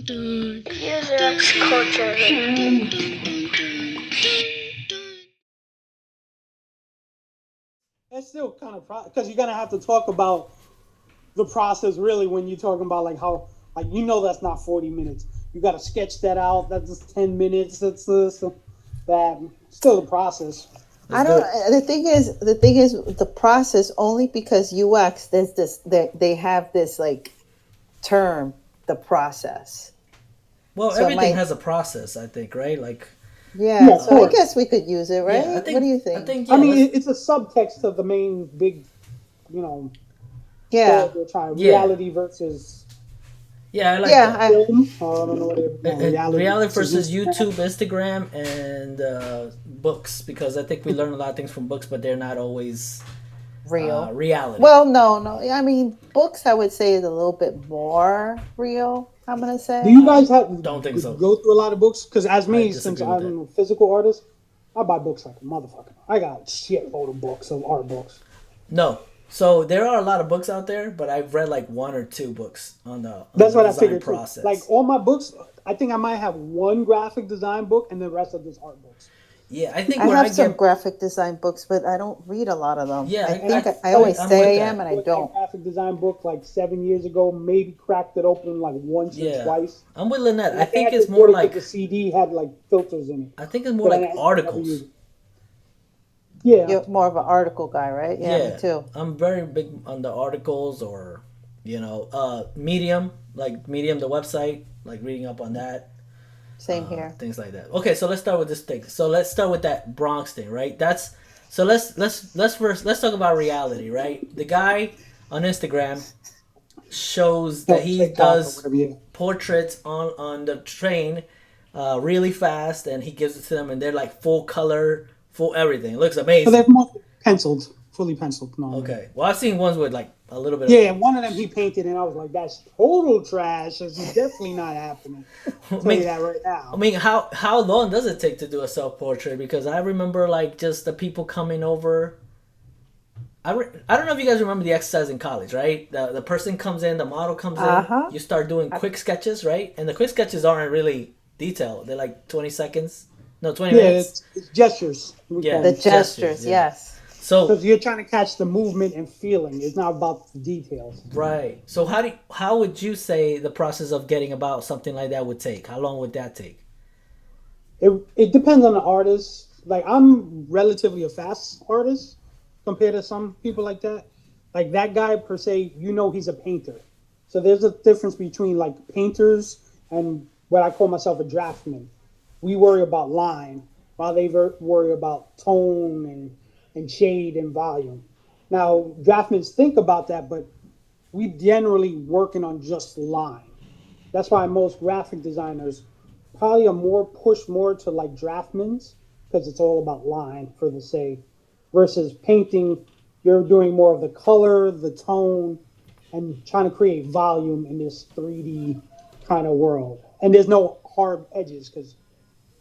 userXculture. It's still kind of because you're gonna have to talk about the process really when you're talking about like how like that's not 40 minutes. You got to sketch that out. That's just 10 minutes. That's this that still the process. Let's I do don't. it. The thing is the process only because UX there's this they have this like term the process. Well, So it everything might has a process, I think, right? Like, yeah. Yeah, of So I course. guess we could use it, yeah, right? What do you I think? think, I yeah, mean, let's, it's a subtext of the main big, you know, story Yeah, they're trying yeah, reality versus yeah, I like yeah. that. film. I don't know what they reality Reality versus versus Instagram. YouTube, Instagram, and books, because I think we learn a lot of things from books, but they're not always Real. reality. Well, no, no. I mean, books I would say is a little bit more real. I'm gonna Do say. you guys have Don't think so. go through a lot of books? Because as I me, since disagree with I'm that. a physical artist, I buy books like a motherfucker. I got shit load of books of art books. No. So there are a lot of books out there, but I've read like one or two books on That's the what I design figured too. Like process. all my books, I think I might have one graphic design book and the rest are just art books. Yeah, I think I where have I some get, graphic design books, but I don't read a lot of them. yeah, I And I think I like always I'm with say I am, that. and I bought that don't. graphic design book like 7 years ago. Maybe cracked it open like once or Yeah, twice. I'm with Lynette. And I I think think I it's just more bought it because like the CD had like filters in it, I think it's more but like I never articles. used it. Yeah, You're more of an article guy, right? Yeah, me Yeah, too. I'm very big on the articles or Medium, like Medium, the website, like reading up on that, Same here. things like that. Okay, so let's start with this thing. So let's start with that Bronx thing, right? That's so let's talk about reality, right? The guy on Instagram shows that no he TikTok or does whatever. Yeah, portraits on the train really fast, and he gives it to them, and they're like full color, full everything. It looks but they're amazing. mostly penciled, fully penciled normally. Okay, well I've seen ones with like a little bit of. Yeah, one of them he painted, and I was like, "That's total trash. It's definitely not happening." I I'll tell you mean, that right I now. mean, how long does it take to do a self portrait? Because I remember like just the people coming over. I don't know if you guys remember the exercise in college, right? The person comes in, the model comes Uh in, huh. you start doing quick sketches, right? And the quick sketches aren't really detailed. They're like 20 seconds, no, 20 minutes. It's gestures we Yeah, call The them gestures. gestures, Yeah. yes. So because you're trying to catch the movement and feeling. It's not about the details. right. So how would you say the process of getting about something like that would take? How long would that take? It depends on the artist. Like I'm relatively a fast artist compared to some people like that. Like that guy per se, he's a painter. So there's a difference between like painters and what I call myself a draftsman. We worry about line while they worry about tone and shade and volume. Now draftsmen think about that, but we generally working on just line. That's why most graphic designers probably are more pushed more to like draftmen's because it's all about line for the say versus painting. You're doing more of the color, the tone, and trying to create volume in this 3D kind of world. And there's no hard edges because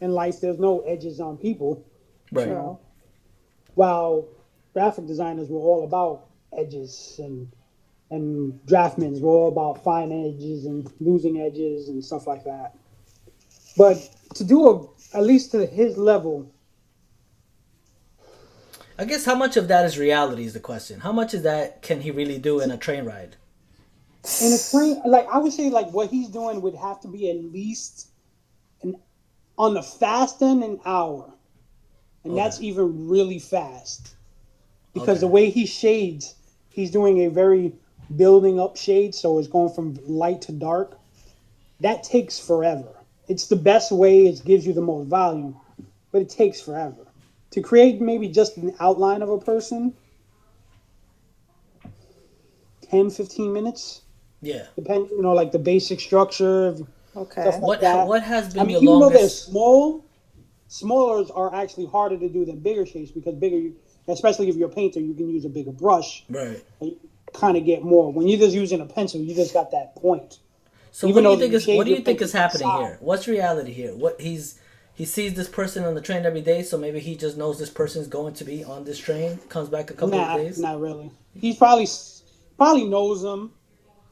in life there's no edges on people. You Right. True. know, while graphic designers were all about edges and draftmen's were all about fine edges and losing edges and stuff like that. But to do at least to his level, I guess how much of that is reality is the question. How much of that can he really do in a train ride? in a train, like I would say, like what he's doing would have to be at least an on the fast end an hour, and Okay. that's even really fast because the Okay. way he shades, he's doing a very building up shade, so it's going from light to dark. That takes forever. It's the best way. It gives you the most volume, but it takes forever to create maybe just an outline of a person. 10, 15 minutes Yeah. depending, like the basic structure, stuff Okay. like that. What has I been mean, your even though they're longest? small, smallers are actually harder to do than bigger shapes because bigger, especially if you're a painter, you can use a bigger brush Right. and you kind of get more. When you're just using a pencil, you just got that point. So Even though you what shade do your you think pencil is to the happening side. here? What's reality here? He sees this person on the train every day, so maybe he just knows this person's going to be on this train. Comes back a couple of Nah, days. not really. He's probably knows them,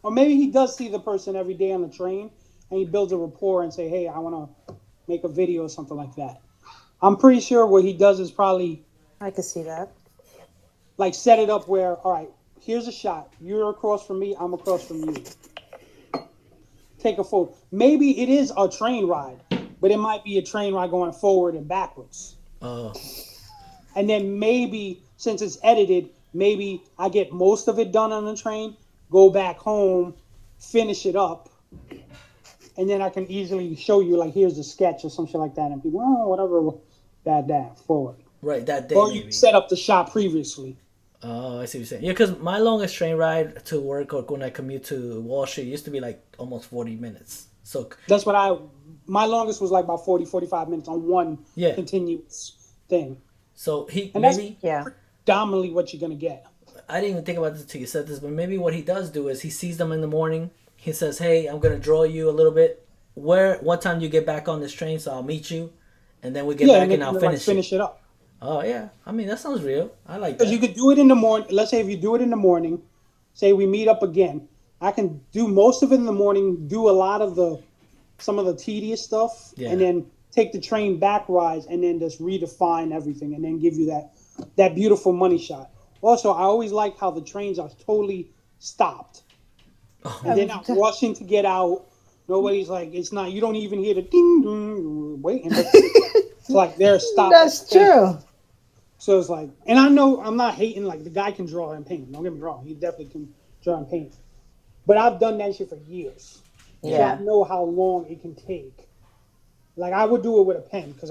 or maybe he does see the person every day on the train, and he builds a rapport and say, hey, I want to make a video or something like that. I'm pretty sure what he does is probably I could see that. like set it up where, all right, here's a shot. You're across from me. I'm across from you. Take a photo. Maybe it is a train ride, but it might be a train ride going forward and backwards. Oh, And then maybe since it's edited, maybe I get most of it done on the train, go back home, finish it up, and then I can easily show you like here's the sketch or some shit like that, and people, oh, whatever, that forward. right, that day Or you maybe. set up the shot previously. Oh, I see what you're saying. Yeah, because my longest train ride to work or when I commute to Wall Street used to be like almost 40 minutes. So, That's what my longest was like about 40, 45 minutes on one yeah. continuous thing. So he And that's maybe, Yeah. predominantly what you're going to get. I didn't even think about this until you said this, but maybe what he does do is he sees them in the morning. He says, hey, I'm going to draw you a little bit. What time do you get back on this train? So I'll meet you. And then we get Yeah, back and then I'll like, finish finish it up. Oh, yeah. I mean, that sounds real. I like Because you that. could do it in the morning. Let's say if you do it in the morning, say we meet up again. I can do most of it in the morning, do a lot of some of the tedious stuff, Yeah. and then take the train back rides and then just redefine everything and then give you that beautiful money shot. Also, I always like how the trains are totally stopped. And they're not rushing to get out. Nobody's like, it's not, you don't even hear the ding, ding, waiting. It's like they're stopped. That's true. So it's like, and I know I'm not hating, like the guy can draw and paint. Don't get me wrong. He definitely can draw and paint. But I've done that shit for years. So Yeah. I know how long it can take. Like I would do it with a pen because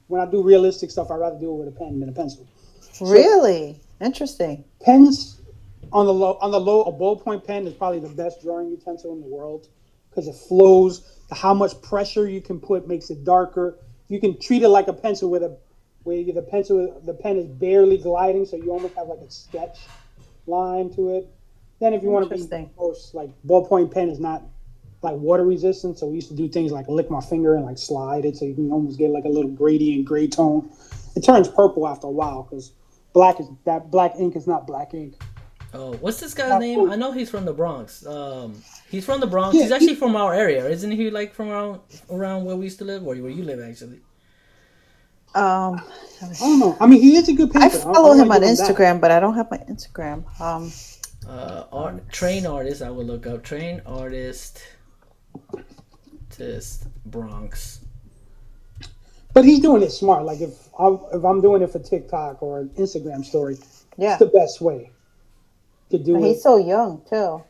when I do realistic stuff, I'd rather do it with a pen than a pencil. Really interesting. Pens on the low, a ballpoint pen is probably the best drawing utensil in the world because it flows. How much pressure you can put makes it darker. You can treat it like a pencil where the pen is barely gliding, so you almost have like a sketch line to it. Then if you want to be Interesting. close, like ballpoint pen is not like water resistant, so we used to do things like lick my finger and like slide it, so you can almost get like a little gradient gray tone. It turns purple after a while because black ink is not black ink. Oh, what's this guy's name? I know he's from the Bronx. He's from the Bronx. Yeah, He's actually from our area, isn't he? Like from around where we used to live, or where you live, actually. Um, I don't know. I mean, he is a good painter. I follow him on give that. Instagram, but I don't have my Instagram. Train artist. I will look up train artist. Bronx. But he's doing it smart. Like if I'm doing it for TikTok or an Instagram story, Yeah. it's the best way to do And it. he's so young too.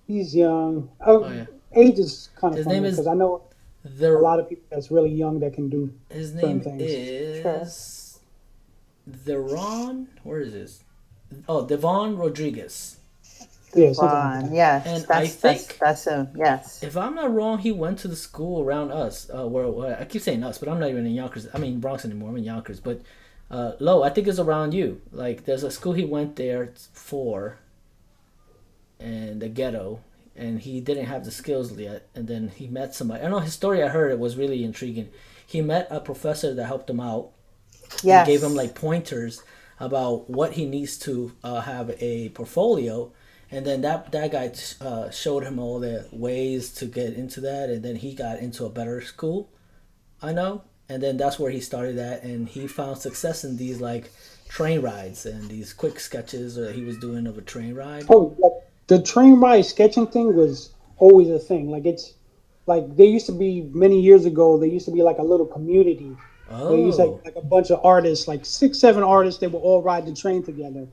He's young. yeah. Age is kind of His funny name is because I know a lot of people that's really young that can do. His certain name things. is Theron. Where is this? Oh, Devon Rodriguez. Yeah, something like that. Yes. And that's, I think- that's him. Yes. If I'm not wrong, he went to the school around us. Where I keep saying us, but I'm not even in Yonkers. I mean Bronx anymore. I'm in Yonkers, but Lo, I think it's around you. Like there's a school he went there for, and the ghetto, and he didn't have the skills yet. And then he met somebody. I don't know his story. I heard it was really intriguing. He met a professor that helped him out. Yes. Gave him like pointers about what he needs to have a portfolio. And then that guy showed him all the ways to get into that, and then he got into a better school, I know. And then that's where he started at, and he found success in these like train rides and these quick sketches that he was doing of a train ride. Oh, like the train ride sketching thing was always a thing. Like it's like there used to be many years ago. There used to be like a little community. There used to Oh, like a bunch of artists, like 6, 7 artists. They would all ride the train together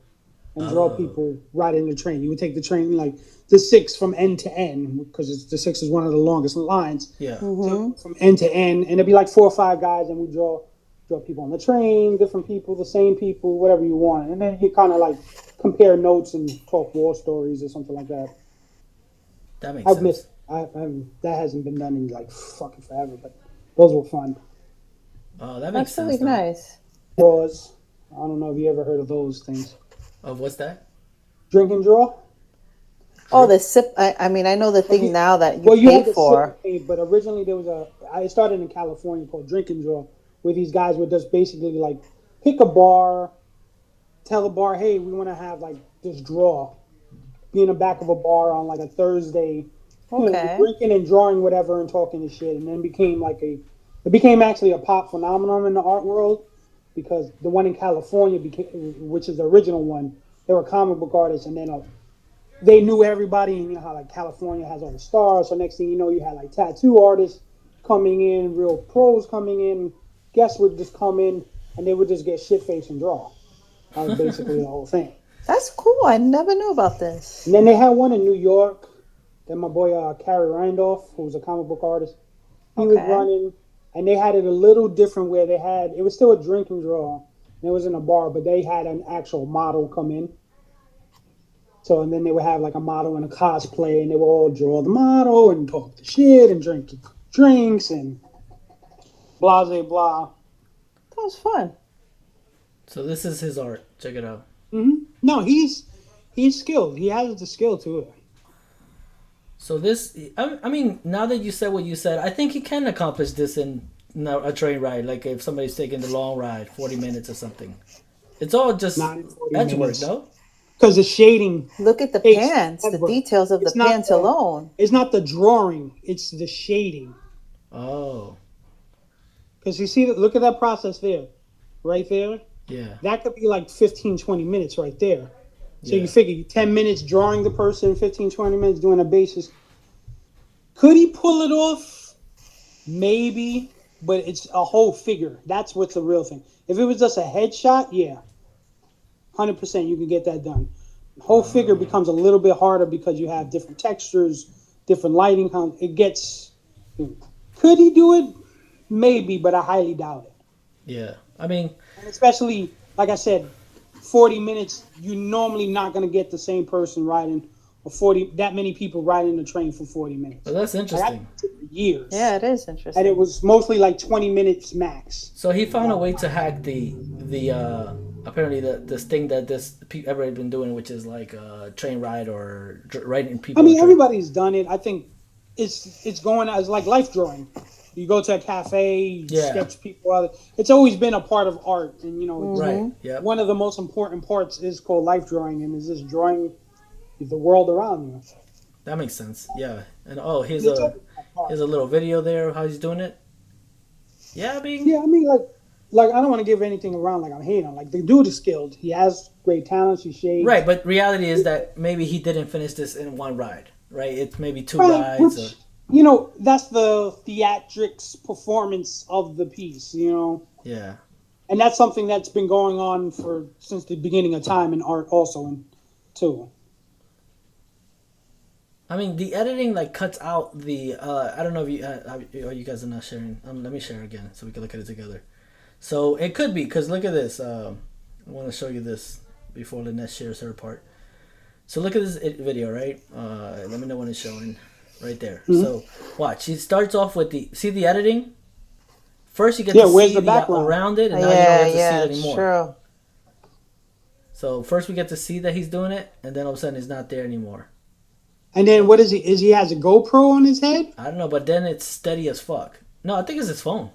and draw people riding the train. You would take the train like the 6 from end to end because the 6 is one of the longest lines. yeah. So from end to end, and it'd be like 4 or 5 guys, and we draw people on the train, different people, the same people, whatever you want, and then you kind of like compare notes and talk war stories or something like that. That makes I've sense. missed. That hasn't been done in like fucking forever, but those were fun. Oh, that makes That's sense. really though. nice. Draws. I don't know if you ever heard of those things. Of what's that? Drink and draw. Oh, the sip. I mean, I know the thing now that you Well, you pay had the for. sip and pay, but originally there was it started in California called Drink and Draw, where these guys would just basically like pick a bar, tell the bar, hey, we want to have like this draw, be in the back of a bar on like a Thursday, Okay. drinking and drawing whatever and talking and shit, and then became it became actually a pop phenomenon in the art world because the one in California which is the original one, they were comic book artists, and then they knew everybody, and you know how like California has all the stars. So next thing you know, you had like tattoo artists coming in, real pros coming in. Guests would just come in, and they would just get shit faced and draw. That was basically the whole thing. That's cool. I never knew about And this. then they had one in New York. Then my boy Carrie Randolph, who was a comic book artist, he was Okay. running, and they had it a little different where it was still a drink and draw. And it was in a bar, but they had an actual model come in. So and then they would have like a model and a cosplay, and they would all draw the model and talk the shit and drink drinks and blah blah blah. That was fun. So this is his art. Check it out. No, he's skilled. He has the skill to it. So this, I mean, now that you said what you said, I think he can accomplish this in a train ride. Like if somebody's taking the long ride, 40 minutes or something. It's all just Not in 40 edge work, minutes. no? Because the shading Look at the takes pants, the forever. details of the It's not pants alone. It's not the drawing; it's the shading. Oh, Because you see, look at that process there, right there. yeah. That could be like 15, 20 minutes right there. So Yeah. you figure 10 minutes drawing the person, 15, 20 minutes doing a basis. Could he pull it off? Maybe, but it's a whole figure. That's what's the real thing. If it was just a headshot, yeah, 100% you can get that done. The whole figure becomes a little bit harder because you have different textures, different lighting. It gets. Could he do it? Maybe, but I highly doubt it. Yeah. I mean, And especially, like I said, 40 minutes, you're normally not going to get the same person riding, or 40 that many people riding the train for 40 minutes. well, that's Like, I interesting. did it for years. Yeah, it is And interesting. it was mostly like 20 minutes max. So he found a way to hack the apparently this thing that everybody been doing, which is like a train ride or riding people. I on mean, train. everybody's done it. I think it's going as like life drawing. You go to a cafe, you Yeah. sketch people out. It's always been a part of art, and you know, Right. Yeah. one of the most important parts is called life drawing, and is just drawing the world around you. That makes sense. Yeah. And oh, It's always been a part. here's a little video there of how he's doing it. Yeah, I mean, Yeah, I mean, like I don't want to give anything around like I'm hating on. Like the dude is skilled. He has great talents. He shades. right. But reality is that maybe he didn't finish this in one ride. Right. It's maybe two Right, rides. which, you know, that's the theatrics performance of the piece. You know, Yeah. and that's something that's been going on since the beginning of time in art, also, and too. I mean, the editing like cuts out the. I don't know if you guys are not sharing. Let me share again so we can look at it together. So it could be because look at this. I want to show you this before Lynette shares her part. So look at this video, right? Let me know when it's showing. Right there. Mm-hmm. So watch. He starts off with the editing. First, you get Yeah, to where's see the the background? around it, and now you don't Yeah, get to yeah, see it it's anymore. true. So first, we get to see that he's doing it, and then all of a sudden, he's not there anymore. And then what is he? Is he has a GoPro on his head? I don't know, but then it's steady as fuck. No, I think it's his phone.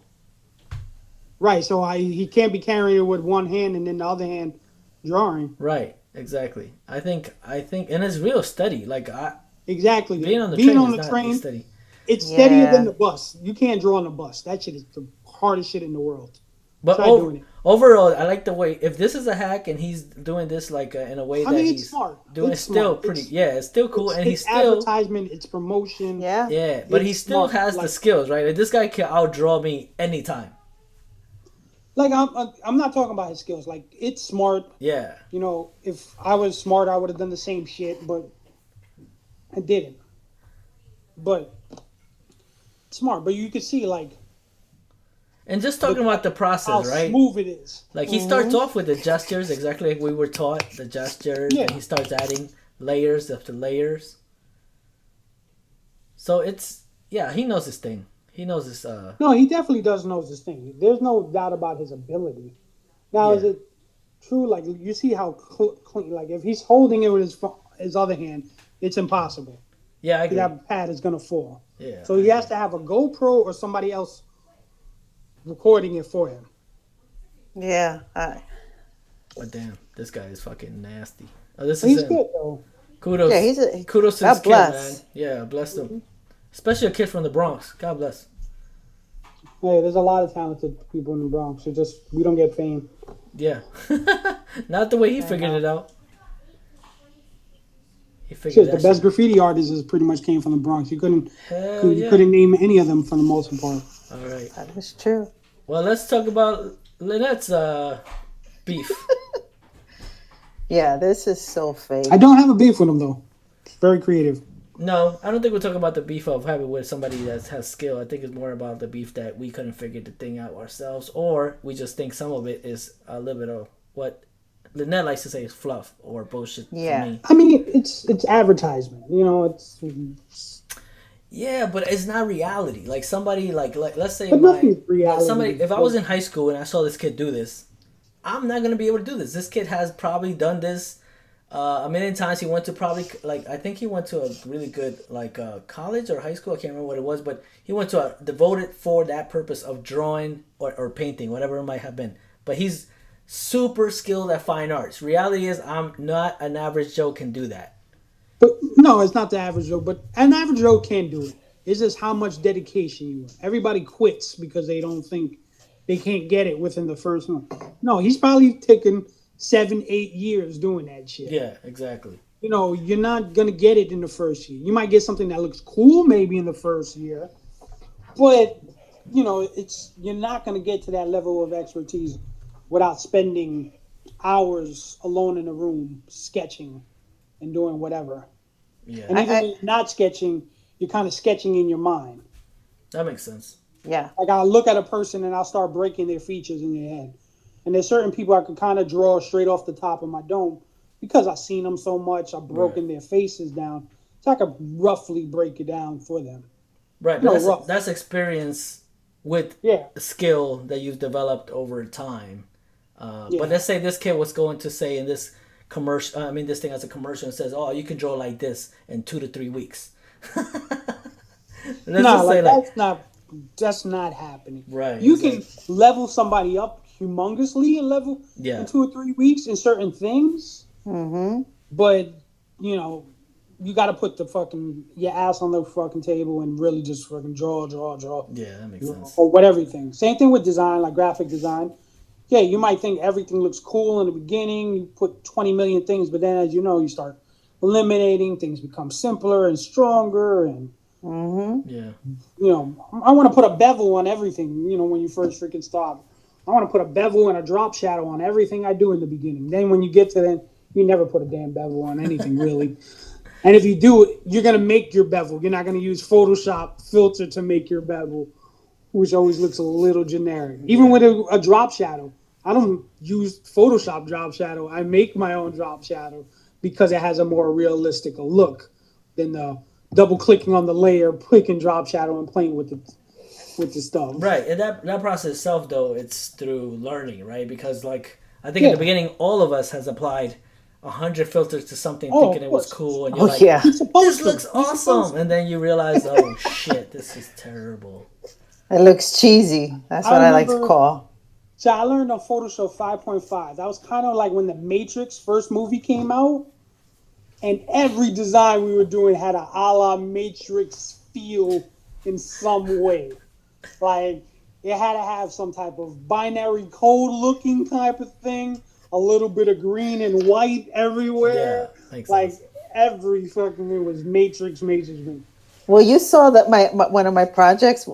Right. So he can't be carrying it with one hand and then the other hand drawing. Right. Exactly. I think, and it's real steady. Like Exactly. being on the train is steady. it's steadier than Yeah. the bus. You can't draw on the bus. That shit is the hardest shit in the world. But Try doing it. overall, I like the way. If this is a hack and he's doing this like in a way I that mean, it's he's smart. doing, It's it's still smart. pretty. Yeah, it's still cool, and he's It's still. advertisement. It's promotion. Yeah. Yeah, but he It's still smart, has the like- skills, right? Like, this guy can outdraw me anytime. Like I'm not talking about his skills. Like it's smart. Yeah. You know, if I was smart, I would have done the same shit, but I didn't. But smart. But you could see like And just talking about the how process, right? smooth it is. Like he starts off with the gestures, exactly like we were taught, the gestures, Yeah. and he starts adding layers after layers. So he knows his thing. He knows his No, he definitely does know this thing. There's no doubt about his ability. Now, is Yeah. it true? Like you see how clean? Like if he's holding it with his other hand, it's impossible. Yeah, I agree. That pad is gonna fall. Yeah. So he has to have a GoPro or somebody else recording it for him. Yeah. But damn, this guy is fucking nasty. Oh, this He's is him. good though. Kudos. Yeah, he's a Kudos to this God kid, man. bless. Yeah, bless them. Especially a kid from the Bronx. God bless. Hey, there's a lot of talented people in the Bronx. It's just we don't get fame. Yeah. Not the way he I figured know. it out. He figured Shit, the that best shit. graffiti artists is pretty much came from the Bronx. You couldn't Hell you yeah. couldn't name any of them for the most part. All right. That is true. Well, let's talk about Lynette's beef. Yeah, this is so fake. I don't have a beef with them though. It's very creative. No, I don't think we're talking about the beef of having with somebody that has skill. I think it's more about the beef that we couldn't figure the thing out ourselves, or we just think some of it is a little bit of what Lynette likes to say is fluff or bullshit Yeah. to me. I mean, it's advertisement. You know, it's Yeah, but it's not reality. Like somebody like let's say but nothing's reality. somebody if I was in high school and I saw this kid do this, I'm not gonna be able to do this. This kid has probably done this a million times. He went to probably like I think he went to a really good like college or high school. I can't remember what it was, but he went to a devoted for that purpose of drawing or painting, whatever it might have been. But he's super skilled at fine arts. Reality is I'm not an average Joe can do that. But no, it's not the average Joe. But an average Joe can do it. It's just how much dedication you have. Everybody quits because they don't think they can't get it within the first month. No, he's probably taken 7, 8 years doing that shit. Yeah, exactly. You know, you're not gonna get it in the first year. You might get something that looks cool maybe in the first year, but you know, you're not gonna get to that level of expertise without spending hours alone in a room sketching and doing whatever. Yeah, And even when you're not sketching, you're kind of sketching in your mind. that makes sense. Yeah. Like I'll look at a person and I'll start breaking their features in their head. And there's certain people I could kind of draw straight off the top of my dome because I've seen them so much. I've broken their faces down, so I could roughly break it down for them. Right, No, but rough. that's experience with Yeah. skill that you've developed over time. Yeah. But let's say this kid was going to say in this commercial, this thing as a commercial and says, "Oh, you can draw like this in 2 to 3 weeks." Let's No, just say that's not happening. Right, You can level somebody up humongously Yeah. in 2 or 3 weeks in certain things, but you know, you got to put your ass on the fucking table and really just fucking draw. Yeah, that makes sense. Or whatever thing. Same thing with design, like graphic design. Yeah, you might think everything looks cool in the beginning. You put 20 million things, but then as you know, you start eliminating. Things become simpler and stronger. And, Yeah, you know, I want to put a bevel on everything, you know, when you first freaking start. I want to put a bevel and a drop shadow on everything I do in the beginning. Then when you get to then, you never put a damn bevel on anything, really. And if you do, you're going to make your bevel. You're not going to use Photoshop filter to make your bevel, which always looks a little generic. Even with a drop shadow, I don't use Photoshop drop shadow. I make my own drop shadow because it has a more realistic look than the double clicking on the layer, clicking drop shadow, and playing with the stuff. right. And that process itself, though, it's through learning, right? Because like I think in the beginning, all of us has applied 100 filters to something, thinking it was cool, and you're like, yeah. "This looks awesome," and then you realize, "Oh shit, this is terrible." It looks cheesy. That's what I like to call. So I learned on Photoshop 5.5. That was kind of like when the Matrix first movie came out, and every design we were doing had a la Matrix feel in some way. Like it had to have some type of binary code looking type of thing, a little bit of green and white everywhere. Yeah, makes like sense. every fucking thing was Matrix. Well, you saw that my one of my projects,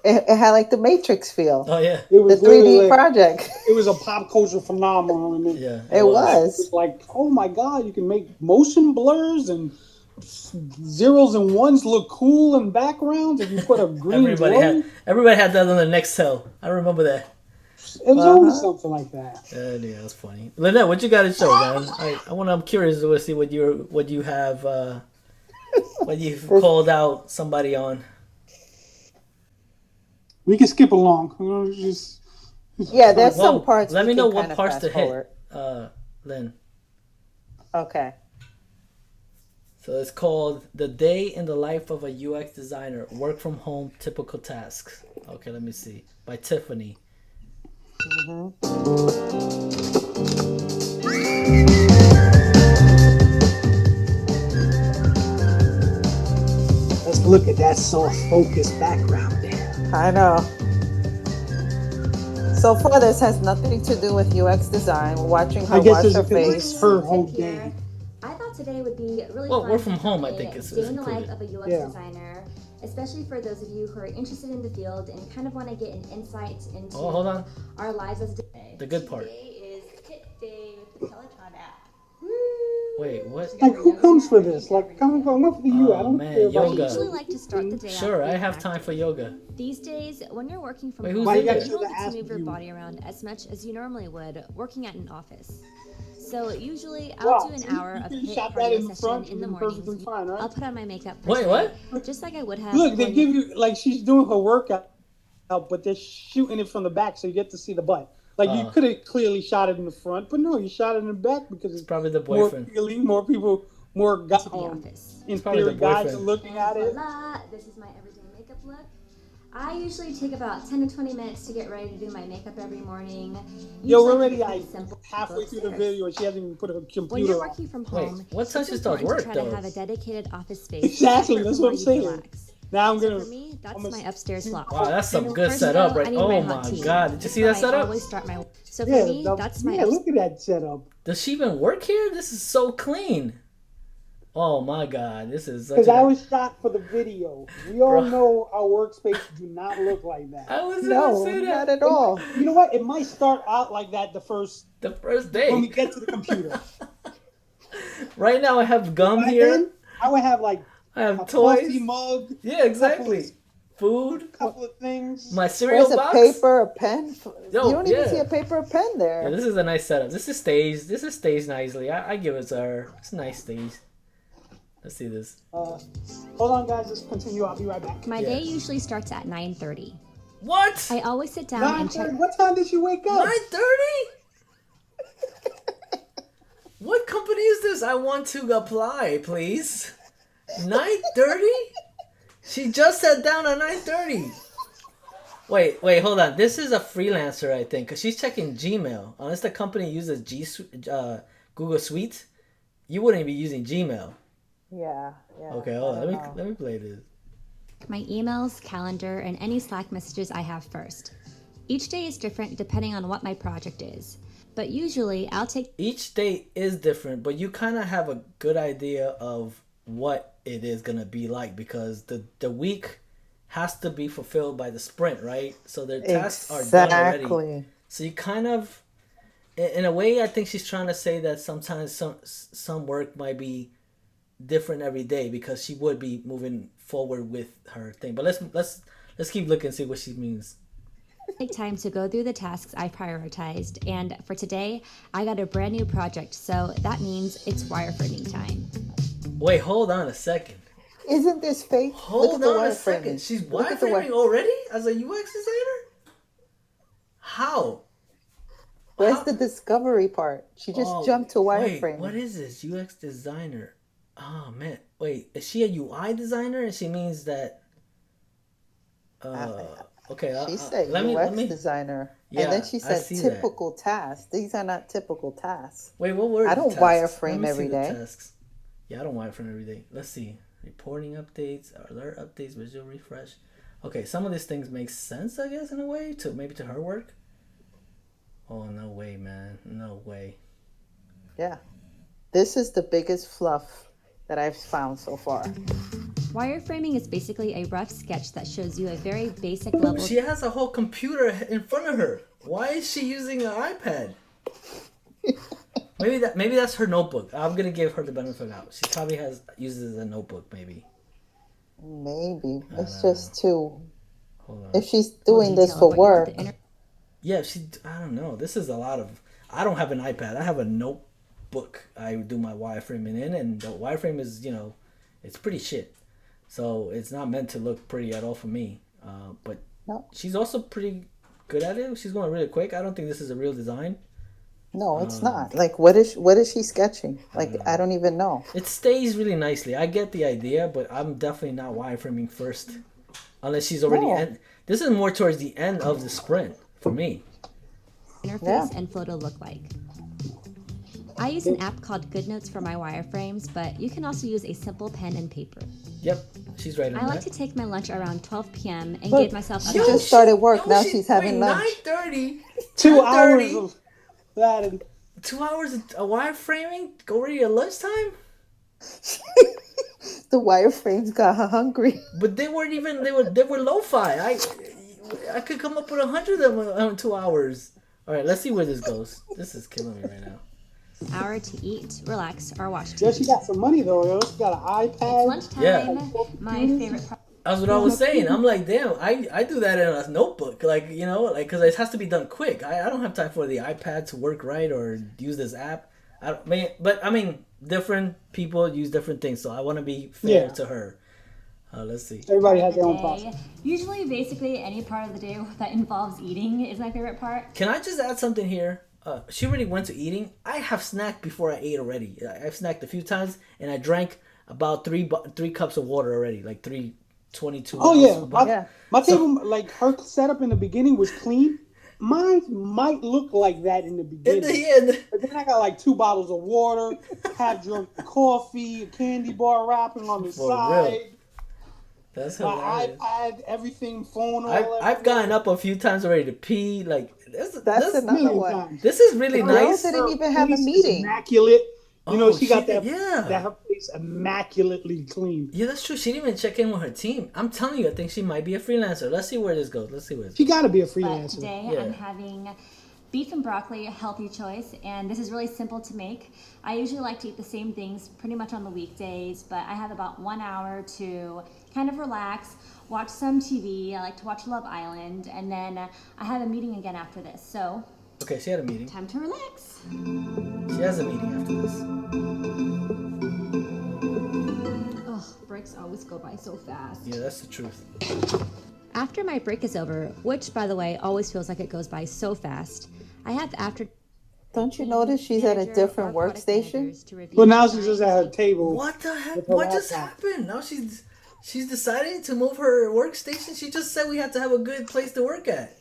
it had like the Matrix feel. Oh yeah, It The was 3D literally like, project. it was a pop culture phenomenon. And yeah. It was. It's like, oh my god, you can make motion blurs and zeros and ones look cool in backgrounds if you put a green Everybody had that on the Nextel. I remember that. It was always something like that. Yeah, that's funny. Lynette, what you got to show, man? I'm curious to see what you have what you've called out somebody on. We can skip along. You know, just Yeah, there's some parts. Let we me know can what kinda parts to fast forward. hit, Lynn. Okay. So it's called "The Day in the Life of a UX Designer: Work from Home Typical Tasks." Okay, let me see. By Tiffany. Look at that soft focus background there. I know. So far, this has nothing to do with UX design. We're watching her I guess wash it's her because face. it's her Tip whole here. day. I thought today would be really Well, fun work to from film home, I a think, is day in the included. life of a UX Yeah. designer, especially for those of you who are interested in the field and kind of want to get an insight into Oh, hold on. our lives as The good part. Today is Tip Day with the Peloton app. Woo! Wait, what? Like, who comes for this? Like, coming for you. I Oh, don't man, care about I yoga. usually like to start the day Sure, off I being have time active. for yoga. These days, when you're working from Wait, home, who's Why in you there? got you to don't get ask to move your you? body around as much as you normally would working at an office. So usually I'll Wow, do an see, hour you of can HIIT shop that in cardio the session front, in the you'll be mornings. perfectly fine, right? I'll put on my makeup for Wait, today, what? just like I would have. Look, they when give you like she's doing her workout, but they're shooting it from the back, so you get to see the butt. Like you could have clearly shot it in the front, but no, you shot it in the back because it's Probably the more boyfriend. appealing, more people, more to guys. the office. In probably the theory, guys are boyfriend. looking at it. Voila! This is my everyday makeup look. I usually take about 10 to 20 minutes to get ready to do my makeup every morning. Yo, Usually we're already pretty like simple. halfway through the Upstairs. video, and she hasn't even put her When computer you're on. working from Wait, home, what time it's she starts important work, to try to though? have a dedicated office space. Exactly, separate that's from what where I'm you saying. relax. Now I'm So gonna. for me, that's I'm my gonna- upstairs loft. Wow, that's some good First, setup, though, right? I need Oh my my hot tea. god, did you It's see what that I setup? always start my. So for Yeah, me, that's my. yeah. Look at that setup. Does she even work here? This is so clean. Oh my god, this is such Because I a... was shot for the video. We all Bro. know our workspace do not look like that. I was gonna No, say not that at all. You know what? It might start out like that the first the first when we day. get to the computer. Right now I have gum By here. then, I would have like I have a toys. coffee mug, Yeah, exactly. Food. couple of things. My cereal Where's a box. paper, a pen? Yo, You don't even yeah. see a paper or pen there. Yeah, this is a nice setup. This is staged. This is staged nicely. I give it to her. It's a nice stage. Let's see this. Hold on, guys. Let's continue. I'll be right back. My Yeah. day usually starts at 9:30. What? I always sit down and check. 9:30. What time did you wake up? 9:30? What company is this? I want to apply, please. 9:30? She just sat down at 9:30. Wait, hold on. This is a freelancer, I think, because she's checking Gmail. Unless the company uses Google Suite, you wouldn't be using Gmail. Yeah. Okay, hold on. Let me play this. My emails, calendar, and any Slack messages I have first. Each day is different depending on what my project is, but usually I'll take. Each day is different, but you kind of have a good idea of what it is gonna be like because the week has to be fulfilled by the sprint, right? So their tasks are done already. Exactly. So you kind of, in a way, I think she's trying to say that sometimes some work might be different every day because she would be moving forward with her thing. But let's keep looking and see what she means. Take time to go through the tasks I prioritized, and for today, I got a brand new project, so that means it's wireframing time. Wait, hold on a second. Isn't this fake? Look Hold at the on a wireframing. second. She's Look at the wireframing already as a UX designer? How? Where's How- the discovery part? She just Oh, jumped to wait, wireframing. what is this? UX designer. Oh man. Wait, is she a UI designer? And she means that okay, She said let UX me designer. Yeah, And then she I said see that. typical tasks. These are not typical tasks. Wait, what were I the don't tasks? wireframe Let me see every the day. tasks. Yeah, I don't wireframe every day. Let's see. Reporting updates, alert updates, visual refresh. Okay, some of these things make sense, I guess, in a way, to maybe to her work. Oh, no way, man. No way. Yeah. This is the biggest fluff that I've found so far. Wireframing is basically a rough sketch that shows you a very basic level. She has a whole computer in front of her. Why is she using an iPad? Maybe that's her notebook. I'm gonna give her the benefit of the doubt. She probably uses a notebook, maybe. Maybe. It's just too. Hold on. If she's doing this detail for of what you want work, the inner- Yeah, I don't know. This is a lot of. I don't have an iPad. I have a notebook. I do my wireframing in, and the wireframe is, it's pretty shit. So it's not meant to look pretty at all for me. But No. she's also pretty good at it. She's going really quick. I don't think this is a real design. no, it's not. Like, what is she sketching? Like, I don't even know. It stays really nicely. I get the idea, but I'm definitely not wireframing first. Unless she's already No. This is more towards the end of the sprint for me. interface Yeah. and flow to look like. I use an app called GoodNotes for my wireframes, but you can also use a simple pen and paper. Yep, she's right on I that. like to take my lunch around 12 p.m. and Look, give myself she a just started work. Now she's having lunch. 9:30. 2 hours of that. And 2 hours of wireframing? Go ready at lunchtime? The wireframes got her hungry. But they weren't even. They were lo-fi. I could come up with 100 of them in 2 hours. All right, let's see where this goes. This is killing me right now. hour to eat, relax, or watch TV. yeah, she got some money though, yo. She got an iPad. It's lunchtime. Yeah. My favorite part. That's what I was saying. I'm like, damn, I do that in a notebook, like, you know, like, because it has to be done quick. I don't have time for the iPad to work right or use this app. I mean, different people use different things, so I want to be fair to her. Let's see. Everybody has their own Day. process. Usually, basically, any part of the day that involves eating is my favorite part. Can I just add something here? She already went to eating. I have snacked before I ate already. I've snacked a few times, and I drank about three cups of water already, like 322. Oh yeah, Yeah. my table, like her setup in the beginning was clean. Mine might look like that in the In beginning, the end, but then I got like 2 bottles of water, half drunk coffee, a candy bar wrapping on the For side, real. That's my hilarious. iPad, everything, phone, all I've gotten up a few times already to pee. Like That's this, another million one. times. this is really The girls nice. didn't even have a Place is meeting. Immaculate. You know, Oh, she got she that. did, yeah. That her place immaculately clean. Yeah, that's true. She didn't even check in with her team. I'm telling you, I think she might be a freelancer. Let's see where this goes. She got to be a But freelancer. today Yeah. I'm having beef and broccoli, a healthy choice, and this is really simple to make. I usually like to eat the same things pretty much on the weekdays, but I have about 1 hour to kind of relax, watch some TV. I like to watch Love Island, and then I have a meeting again after this. So, Okay, she had a meeting. time to relax. She has a meeting after this. Oh, breaks always go by so fast. Yeah, that's the truth. After my break is over, which by the way always feels like it goes by so fast, I have the after. Don't you notice she's at a manager different or product workstation? managers to review But now she's designs. just at her table. What the heck? With her What just laptop. happened? Now she's deciding to move her workstation. She just said we have to have a good place to work at.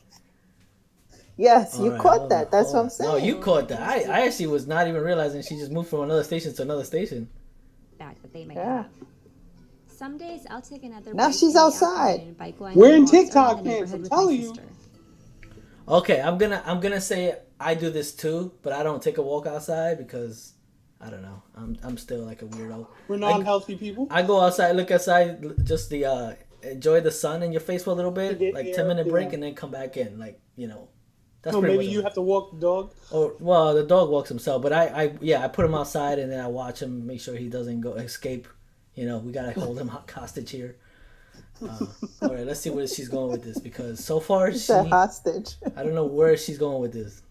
Yes, you All right, caught hold that. on, That's hold what on. I'm saying. No, you caught that. I actually was not even realizing she just moved from another station to another station. Back that they might Yeah. have. Some days I'll take another Now break she's in the outside. afternoon by going We're on in walks around TikTok the pants, neighborhood I'm with my telling you. sister. Okay, I'm gonna say I do this too, but I don't take a walk outside because I don't know. I'm still like a weirdo. We're non-healthy people. I go outside, look outside, just the enjoy the sun in your face for a little bit, Get like air, 10-minute break, yeah. and then come back in. Like, you know, that's So pretty maybe much you it. have to walk the dog. Or well, the dog walks himself, but I put him outside and then I watch him, make sure he doesn't go escape. You know, we gotta hold him hostage here. All right, let's see where she's going with this because so far She's a hostage. I don't know where she's going with this.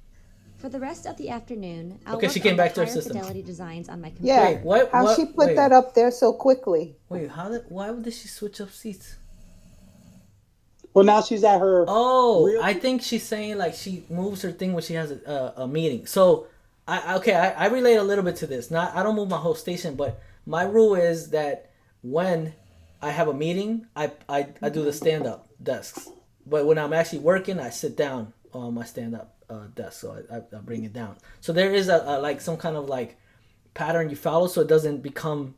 For the rest of the afternoon, I'll Okay, work she came on back the to her higher system. fidelity designs on my computer. Yeah. Wait, what- How what- she put wait. that up there so quickly? Wait, why did she switch up seats? Well, now she's at her. Oh, Really? I think she's saying like she moves her thing when she has a meeting. So I relate a little bit to this. Not I don't move my whole station, but my rule is that when I have a meeting, I do the stand up desks. But when I'm actually working, I sit down on my stand up desk. So I bring it down. So there is a like some kind of like pattern you follow, so it doesn't become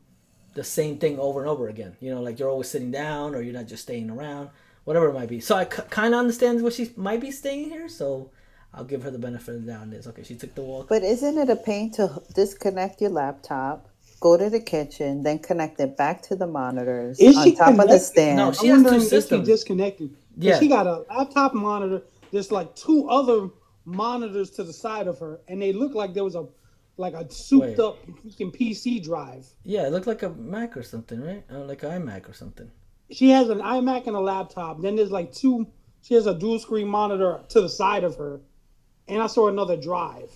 the same thing over and over again. You know, like you're always sitting down or you're not just staying around. Whatever it might be. So I kind of understand what she might be staying here, so I'll give her the benefit of the doubt on this. Okay, she took the walk. But isn't it a pain to disconnect your laptop, go to the kitchen, then connect it back to the monitors Is on she top of the connected? stand? No, she I'm has wondering two if she systems. disconnected. 'Cause Yeah. She got a laptop monitor. There's like 2 other monitors to the side of her, and they look like there was a souped up freaking PC drive. Yeah, it looked like a Mac or something, right? Like an iMac or something. She has an iMac and a laptop. Then there's like 2. She has a dual screen monitor to the side of her, and I saw another drive.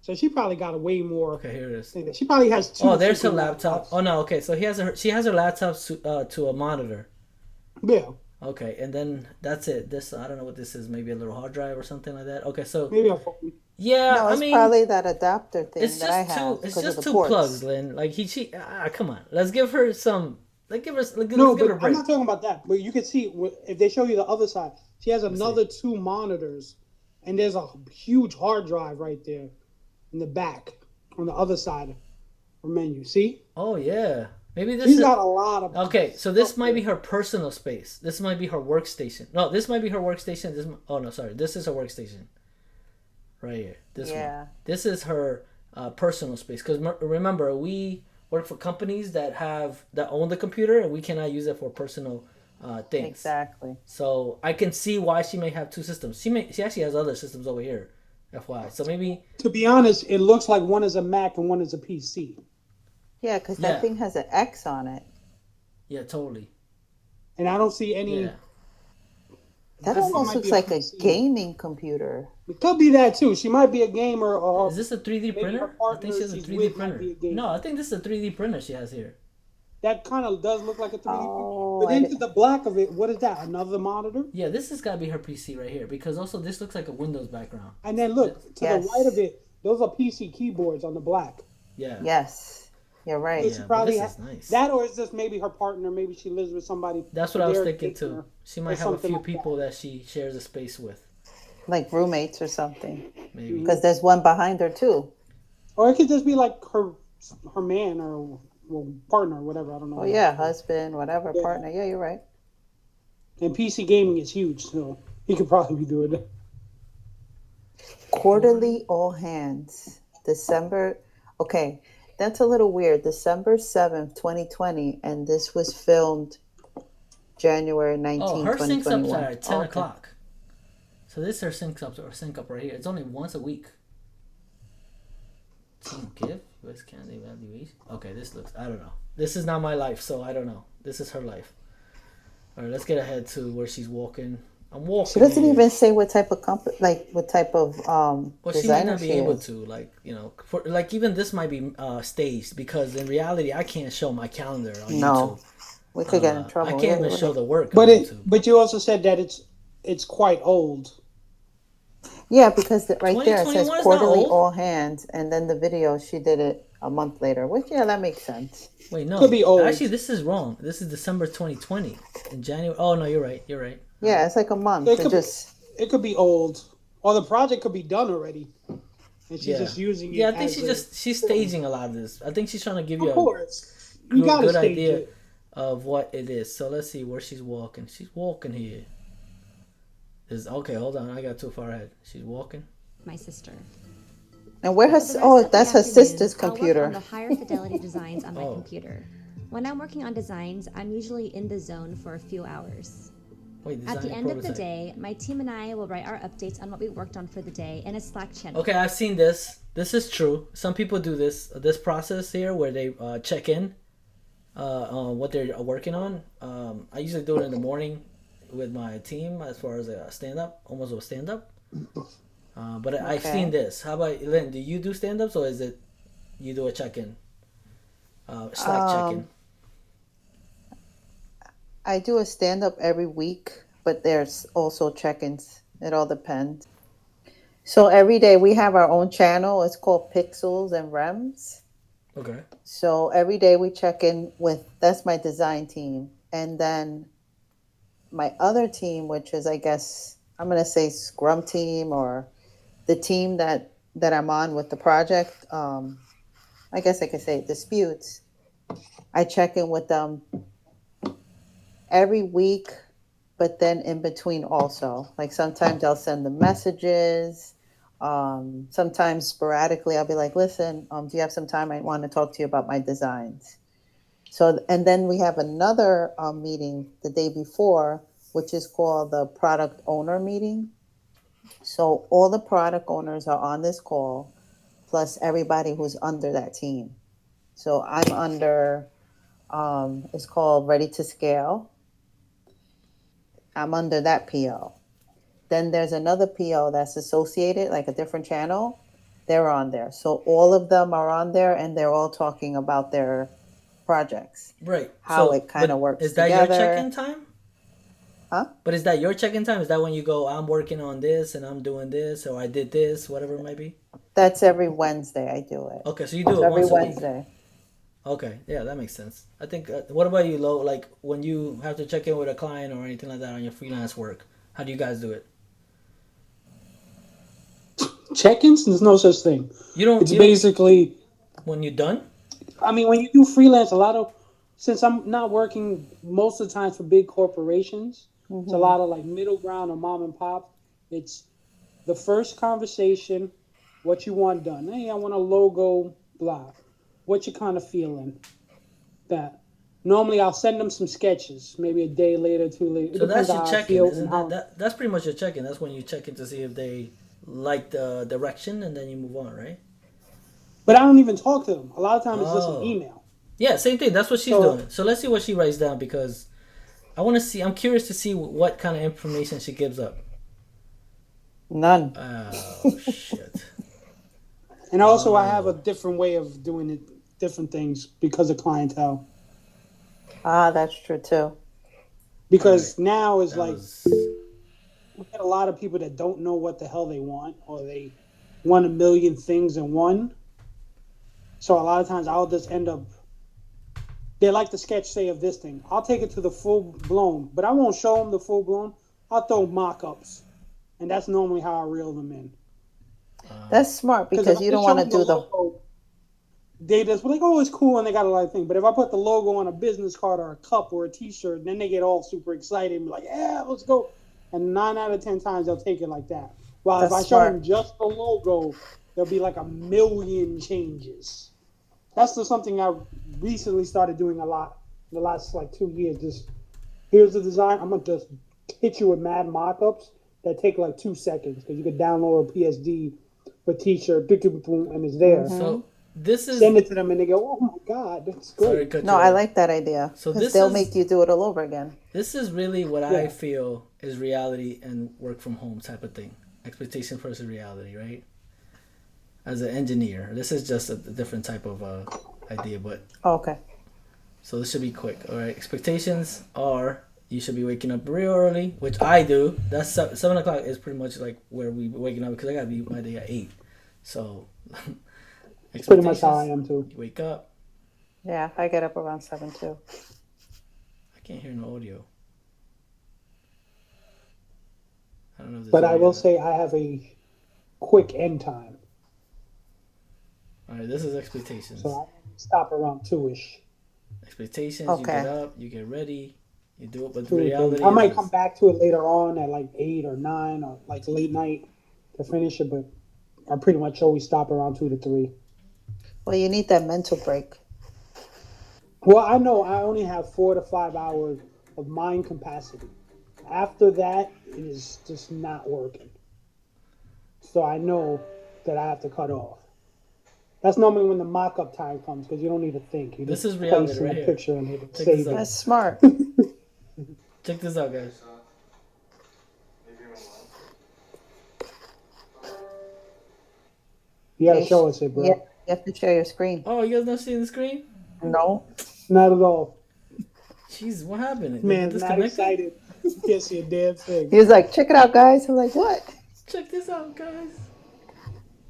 So she probably got a way more. Okay, here it is. She probably has 2. Oh, there's her freaking laptop. laptops. Oh no, okay. So she has her laptop to a monitor. Yeah, Okay, and then that's it. This I don't know what this is. Maybe a little hard drive or something like that. Okay, so maybe a phone. yeah, No, I it's mean. probably that adapter thing It's that I just have two. It's because of just the two ports. plugs, Lynn. Like come on. Let's give her some. Let's give her No, give her a but I'm break. not talking about that. But you can see if they show you the other side, she has another 2 monitors, and there's a huge hard drive right there in the back. on the other side of her menu. See, Oh yeah. Maybe this she's is got a lot of. okay. So this might be her personal space. This might be her workstation. No, this might be her workstation. Oh no, sorry. This is her workstation. Right here. This one. This is her personal space. Because remember, we work for companies that own the computer, and we cannot use it for personal things. Exactly. So I can see why she may have two systems. She actually has other systems over here, FYI. So maybe. To be honest, it looks like one is a Mac and one is a PC. Yeah, because that thing has an X on it. Yeah, totally. And I don't see any. Yeah. That almost looks like a gaming computer. It could be that too. She might be a gamer, or is this a 3D printer? I think she has a 3D printer. No, I think this is a 3D printer she has here. That kind of does look like a 3D printer. But into the black of it, what is that? Another monitor? Yeah, this has got to be her PC right here, because also this looks like a Windows background. And then look, to the right of it, those are PC keyboards on the black. Yeah. Yes. You're right. Yeah, probably this is nice. That, or is this maybe her partner? Maybe she lives with somebody. That's what I was thinking too. She might have a few people that she shares a space with. Like roommates or something. Maybe. Because there's one behind her too. Or it could just be like her man or partner or whatever. I don't know. Oh yeah, husband, whatever, partner. Yeah, you're right. And PC gaming is huge, so he could probably be doing it. Quarterly all hands. December. Okay. That's a little weird. December 7th, 2020, and this was filmed January 19th, Oh, her sync ups are 2021. at 10 o'clock. So this is her sync up right here. It's only once a week. Team gift, US Canada evaluation. Okay, this looks, I don't know. This is not my life, so I don't know. This is her life. All right, let's get ahead to where she's walking. I'm walking. She doesn't even say what type of company, like what type of well, she might designer not be she able is. to, like, you know, for like even this might be staged, because in reality I can't show my calendar on YouTube. We could get in trouble. I can't even show the work. But on YouTube. but you also said that it's quite old. Yeah, because right there it says 2021 is not quarterly old. all hands, and then the video she did it a month later. Which that makes sense. Wait, no. Could be old. Actually, this is wrong. This is December 2020. In January. Oh no, you're right. Yeah, it's like a month. It could be old, or the project could be done already, and she's just using it. Yeah, I think she's staging a lot of this. I think she's trying to give you a good idea of what it is. So let's see where she's walking. She's walking here. Okay, hold on. I got too far ahead. She's walking. My sister. And where that's her sister's computer. I'll work on the higher fidelity designs on my computer. When I'm working on designs, I'm usually in the zone for a few hours. Wait, at the end of the day, my team and I will write our updates on what we worked on for the day in a Slack channel. Okay, I've seen this. This is true. Some people do this process here where they check in on what they're working on. I usually do it in the morning with my team as far as a stand-up, almost a stand-up. But I've seen this. How about Lynn? Do you do stand-ups, or is it you do a check-in? Slack check-in. I do a stand-up every week, but there's also check-ins. It all depends. So every day we have our own channel. It's called Pixels and Rems. Okay. So every day we check in with, that's my design team. And then my other team, which is, I guess, I'm going to say Scrum team, or the team that I'm on with the project. I guess I could say disputes. I check in with them every week, but then in between also. Like sometimes I'll send them messages. Sometimes sporadically I'll be like, listen, do you have some time? I want to talk to you about my designs. So, and then we have another meeting the day before, which is called the product owner meeting. So all the product owners are on this call, plus everybody who's under that team. So I'm under, it's called Ready to Scale. I'm under that PO. Then there's another PO that's associated, like a different channel. They're on there. So all of them are on there, and they're all talking about their projects. Right. How it kind of works Is that together. your check-in time? Huh? But is that your check-in time? Is that when you go, I'm working on this, and I'm doing this, or I did this, whatever it might be? That's every Wednesday I do it. Okay, so you do it every once a week. Wednesday. Okay, yeah, that makes sense. I think, what about you, Lo? Like, when you have to check in with a client or anything like that on your freelance work, how do you guys do it? Check-ins? There's no such thing. You don't. It's basically when you're done? I mean, when you do freelance, since I'm not working most of the times for big corporations, it's a lot of like middle ground or mom and pop. It's the first conversation, what you want done. Hey, I want a logo, blah. What you kind of feeling? That. Normally, I'll send them some sketches, maybe a day later, 2 later. It So depends that's your on how I check-in, feel isn't and that? how. That's pretty much your check-in. That's when you check in to see if they like the direction, and then you move on, right? But I don't even talk to them. A lot of times, it's just an Oh, email. yeah, same thing. That's what she's So doing. So let's see what she writes down because I want to see. I'm curious to see what kind of information she gives up. None. Oh shit. And also, I have a Oh, different way of doing it, different things because of clientele. Ah, that's true too. all right. Because now it's That like was we get a lot of people that don't know what the hell they want, or they want a million things in one. So a lot of times I'll just end up. They like the sketch, say, of this thing. I'll take it to the full blown, but I won't show them the full blown. I'll throw mock-ups, and that's normally how I reel them in. That's smart Because if because I you don't just show want to them the do the. logo, they just be like, "Oh, it's cool," and they got a lot of things. But if I put the logo on a business card or a cup or a T-shirt, then they get all super excited and be like, "Yeah, let's go!" And 9 out of 10 times they'll take it like that. While if That's I show them smart. just the logo, there'll be like a million changes. That's just something I recently started doing a lot in the last like 2 years. Just here's the design. I'm gonna just hit you with mad mock-ups that take like 2 seconds because you could download a PSD for T-shirt, and it's there. so. This is Send it to them, and they go, "Oh my god, that's sorry, great." cut No, you I off. like that idea So because this they'll is make you do it all over again. this is really what I Yeah, feel is reality and work from home type of thing. Expectation versus reality, right? As an engineer, this is just a different type of idea, but Okay. so this should be quick. All right, expectations are you should be waking up real early, which I do. That's 7 o'clock is pretty much like where we waking up because I gotta be my day at 8. So it's pretty much how I expectations, am too. you wake up. Yeah, I get up around 7 too. I can't hear no audio. I don't know if there's But I will audio. say I have a quick end time, All right, this is so expectations. I stop around 2ish, Expectations. You get Okay. up, you get ready, you do it. But the 2 or 3. reality I is might come this. back to it later on at like 8 or 9 or like late night to finish it, but I pretty much always stop around 2 to 3. Well, you need that mental break. Well, I know I only have 4 to 5 hours of mind capacity. After that, it is just not working. So I know that I have to cut off. That's normally when the mock-up time comes because you don't need to think. You This just is reality place in right a here. picture and hit Check this save out. it. That's smart. Check this out, guys. You got to Okay. show us it, Yeah, bro. you have to share your screen. Oh, you guys not seeing the screen? No. Not at all. Jeez, what happened? This Did it man's not disconnected? excited. You can't see a damn thing. He was like, check it out, guys. I'm like, what? Check this out, guys.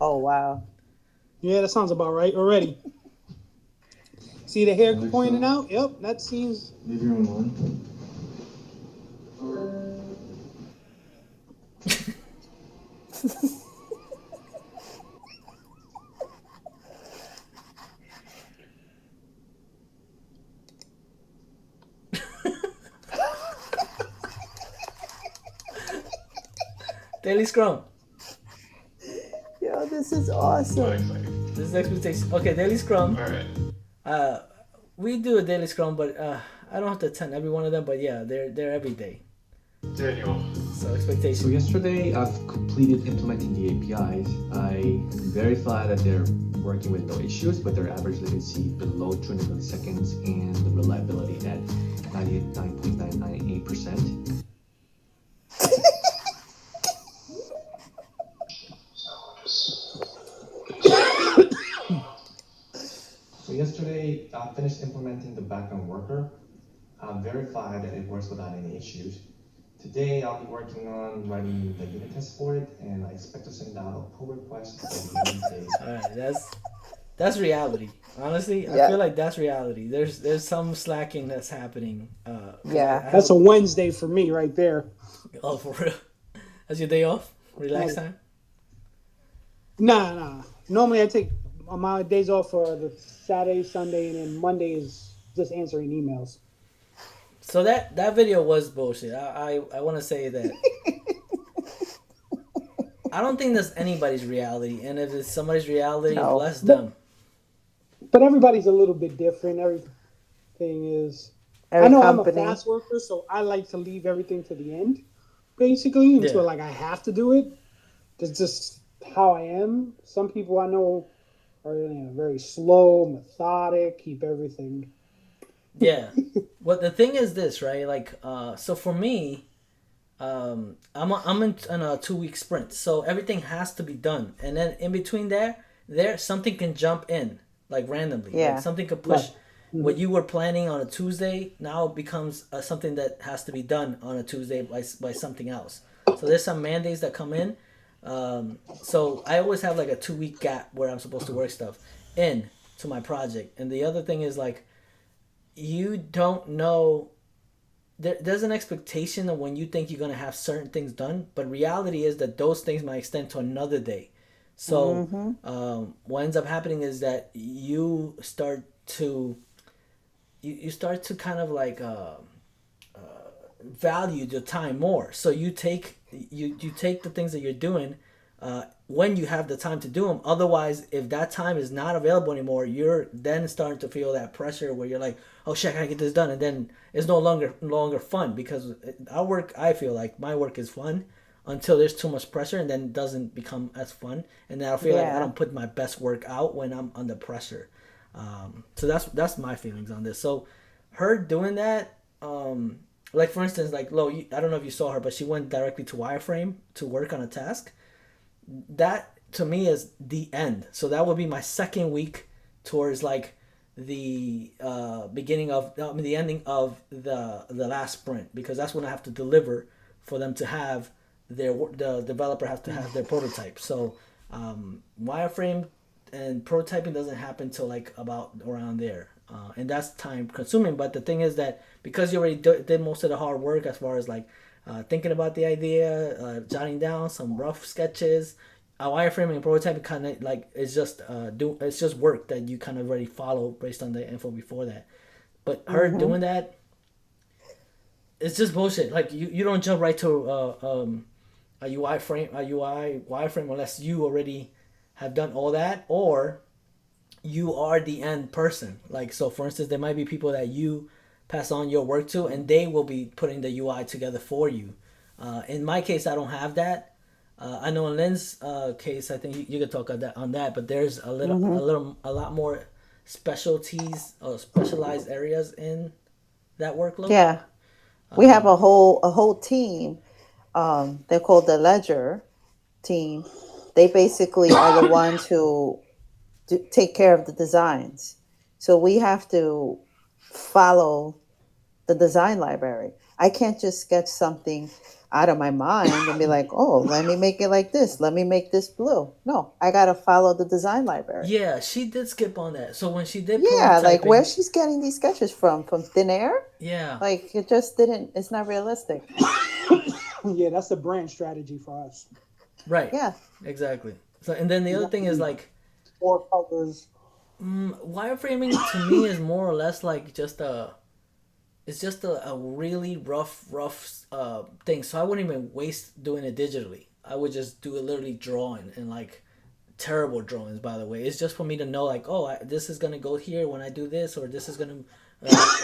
Oh, wow. Yeah, that sounds about right already. See the hair pointing Alexa, out? Yep, that seems. leave your own one. Daily Scrum. Yo, this is awesome. This is expectation. Okay, Daily Scrum. Alright. We do a Daily Scrum, but I don't have to attend every one of them. But yeah, they're every day. Daniel. So So expectation. yesterday I've completed implementing the APIs. I verified that they're working with no issues, but their average latency below 200 milliseconds and the reliability at 99.998%. So yesterday I finished implementing the backend worker. I verified that it works without any issues. Today I'll be working on writing the unit test for it, and I expect to send out a pull request by the end of the day. All right, that's reality. Honestly, I Yeah. feel like that's reality. There's some slacking that's happening. 'Cause Yeah. I have That's a Wednesday for me right there. oh for real. That's your day off. Relax time. Nah. Normally I take my days off are the Saturday, Sunday, and then Monday is just answering emails. So that video was bullshit. I want to say that I don't think that's anybody's reality, and if it's somebody's reality, No. bless them. But everybody's a little bit different. Everything is. I Every know I'm a company. fast worker, so I like to leave everything to the end, basically, until Yeah. like I have to do it. That's just how I am. Some people I know are very slow, methodic, keep everything. Yeah. Well, the thing is this, right? Like, so for me, I'm in a 2 week sprint, so everything has to be done, and then in between there something can jump in like randomly, like Yeah. something could push. Right. What you were planning on a Tuesday now becomes something that has to be done on a Tuesday by something else. So there's some mandates that come in. So I always have like a 2 week gap where I'm supposed to work stuff in to my project. And the other thing is like you don't know there's an expectation of when you think you're going to have certain things done, but reality is that those things might extend to another day. So what ends up happening is that you start to kind of like value your time more. So you take the things that you're doing when you have the time to do them. Otherwise, if that time is not available anymore, you're then starting to feel that pressure where you're like, oh shit, I gotta get this done, and then it's no longer fun, because our work, I feel like my work is fun until there's too much pressure, and then it doesn't become as fun, and then I feel like I don't put my best work out when I'm under pressure. So that's my feelings on this. So her doing that, like for instance, like Lo, I don't know if you saw her, but she went directly to Wireframe to work on a task. That to me is the end. So that would be my second week towards like the beginning of the ending of the last sprint, because that's when I have to deliver for them to have the developer has to have their prototype. So Wireframe and prototyping doesn't happen till like about around there, and that's time consuming. But the thing is that because you already did most of the hard work as far as like thinking about the idea, jotting down some rough sketches, wireframing and prototyping kind of like it's just work that you kind of already follow based on the info before that. But her doing that, it's just bullshit. Like you don't jump right to a UI wireframe unless you already have done all that, or you are the end person. Like, so for instance, there might be people that you pass on your work to, and they will be putting the UI together for you. In my case, I don't have that. I know in Lynn's case, I think you could talk on that, but there's a lot more specialties or specialized areas in that workload. Yeah, we have a whole team. They're called the Ledger team. They basically are the ones who take care of the designs. So we have to follow the design library. I can't just sketch something out of my mind and be like, oh, let me make it like this. Let me make this blue. No, I got to follow the design library. Yeah, she did skip on that. So when she did like where she's getting these sketches from thin air? Yeah. Like it just it's not realistic. Yeah, that's a brand strategy for us. Right. Yeah. Exactly. So, and then the other thing is like, 4 colors. Wireframing to me is more or less like just a really rough thing. So I wouldn't even waste doing it digitally. I would just do it literally drawing, and like terrible drawings, by the way. It's just for me to know like, oh, this is gonna go here when I do this, or this is gonna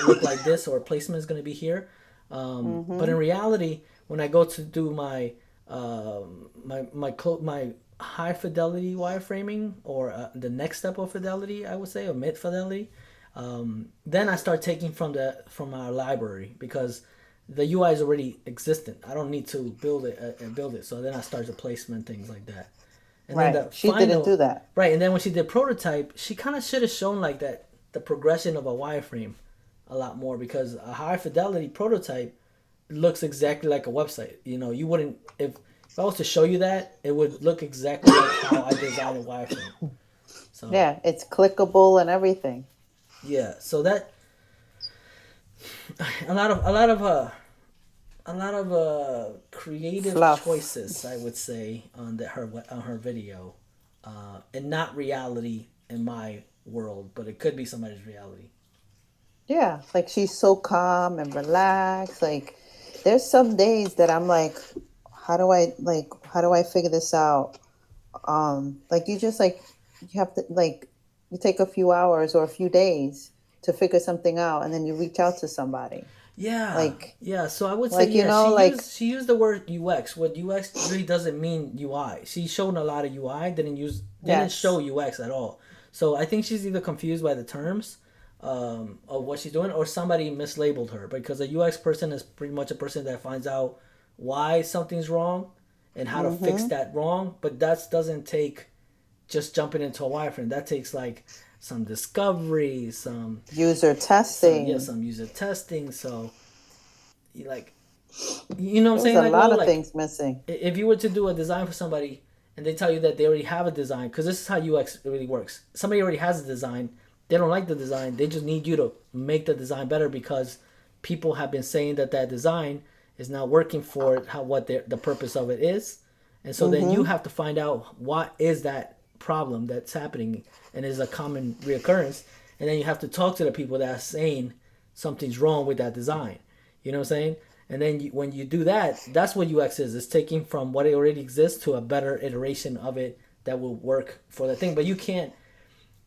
look like this, or placement is gonna be here. But in reality, when I go to do my my high fidelity wireframing, or the next step of fidelity, I would say, or mid fidelity, then I start taking from our library, because the UI is already existent. I don't need to build it. So then I start the placement, things like that. And right. Then she didn't do that. Right. And then when she did prototype, she kind of should have shown like that the progression of a wireframe a lot more, because a high fidelity prototype looks exactly like a website. You wouldn't, if I was to show you that, it would look exactly like how I designed a wireframe. So yeah, it's clickable and everything. Yeah, so that a lot of creative fluff choices, I would say, on her video, and not reality in my world, but it could be somebody's reality. Yeah, like she's so calm and relaxed. Like there's some days that I'm like how do I figure this out? Like you just like you have to like you take a few hours or a few days to figure something out and then you reach out to somebody. Yeah, Like yeah. So I would say, like you yeah, know, like she used the word UX. What UX really doesn't mean UI. She showed a lot of UI, didn't show yes. UX at all. So I think she's either confused by the terms of what she's doing, or somebody mislabeled her, because a UX person is pretty much a person that finds out why something's wrong and how to fix Mm-hmm. that wrong. But that doesn't take just jumping into a wireframe. That takes like some discovery, User testing. some user testing. So like, you know what I'm There was saying? a Like, low, lot of like, things missing. if you were to do a design for somebody and they tell you that they already have a design, because this is how UX really works. Somebody already has a design, they don't like the design, they just need you to make the design better, because people have been saying that that design is not working for how what the purpose of it is. And so then you Mm-hmm. have to find out what is that problem that's happening and is a common reoccurrence. And then you have to talk to the people that are saying something's wrong with that design. You know what I'm saying? And then when you do that, that's what UX is. It's taking from what already exists to a better iteration of it that will work for the thing. But you can't,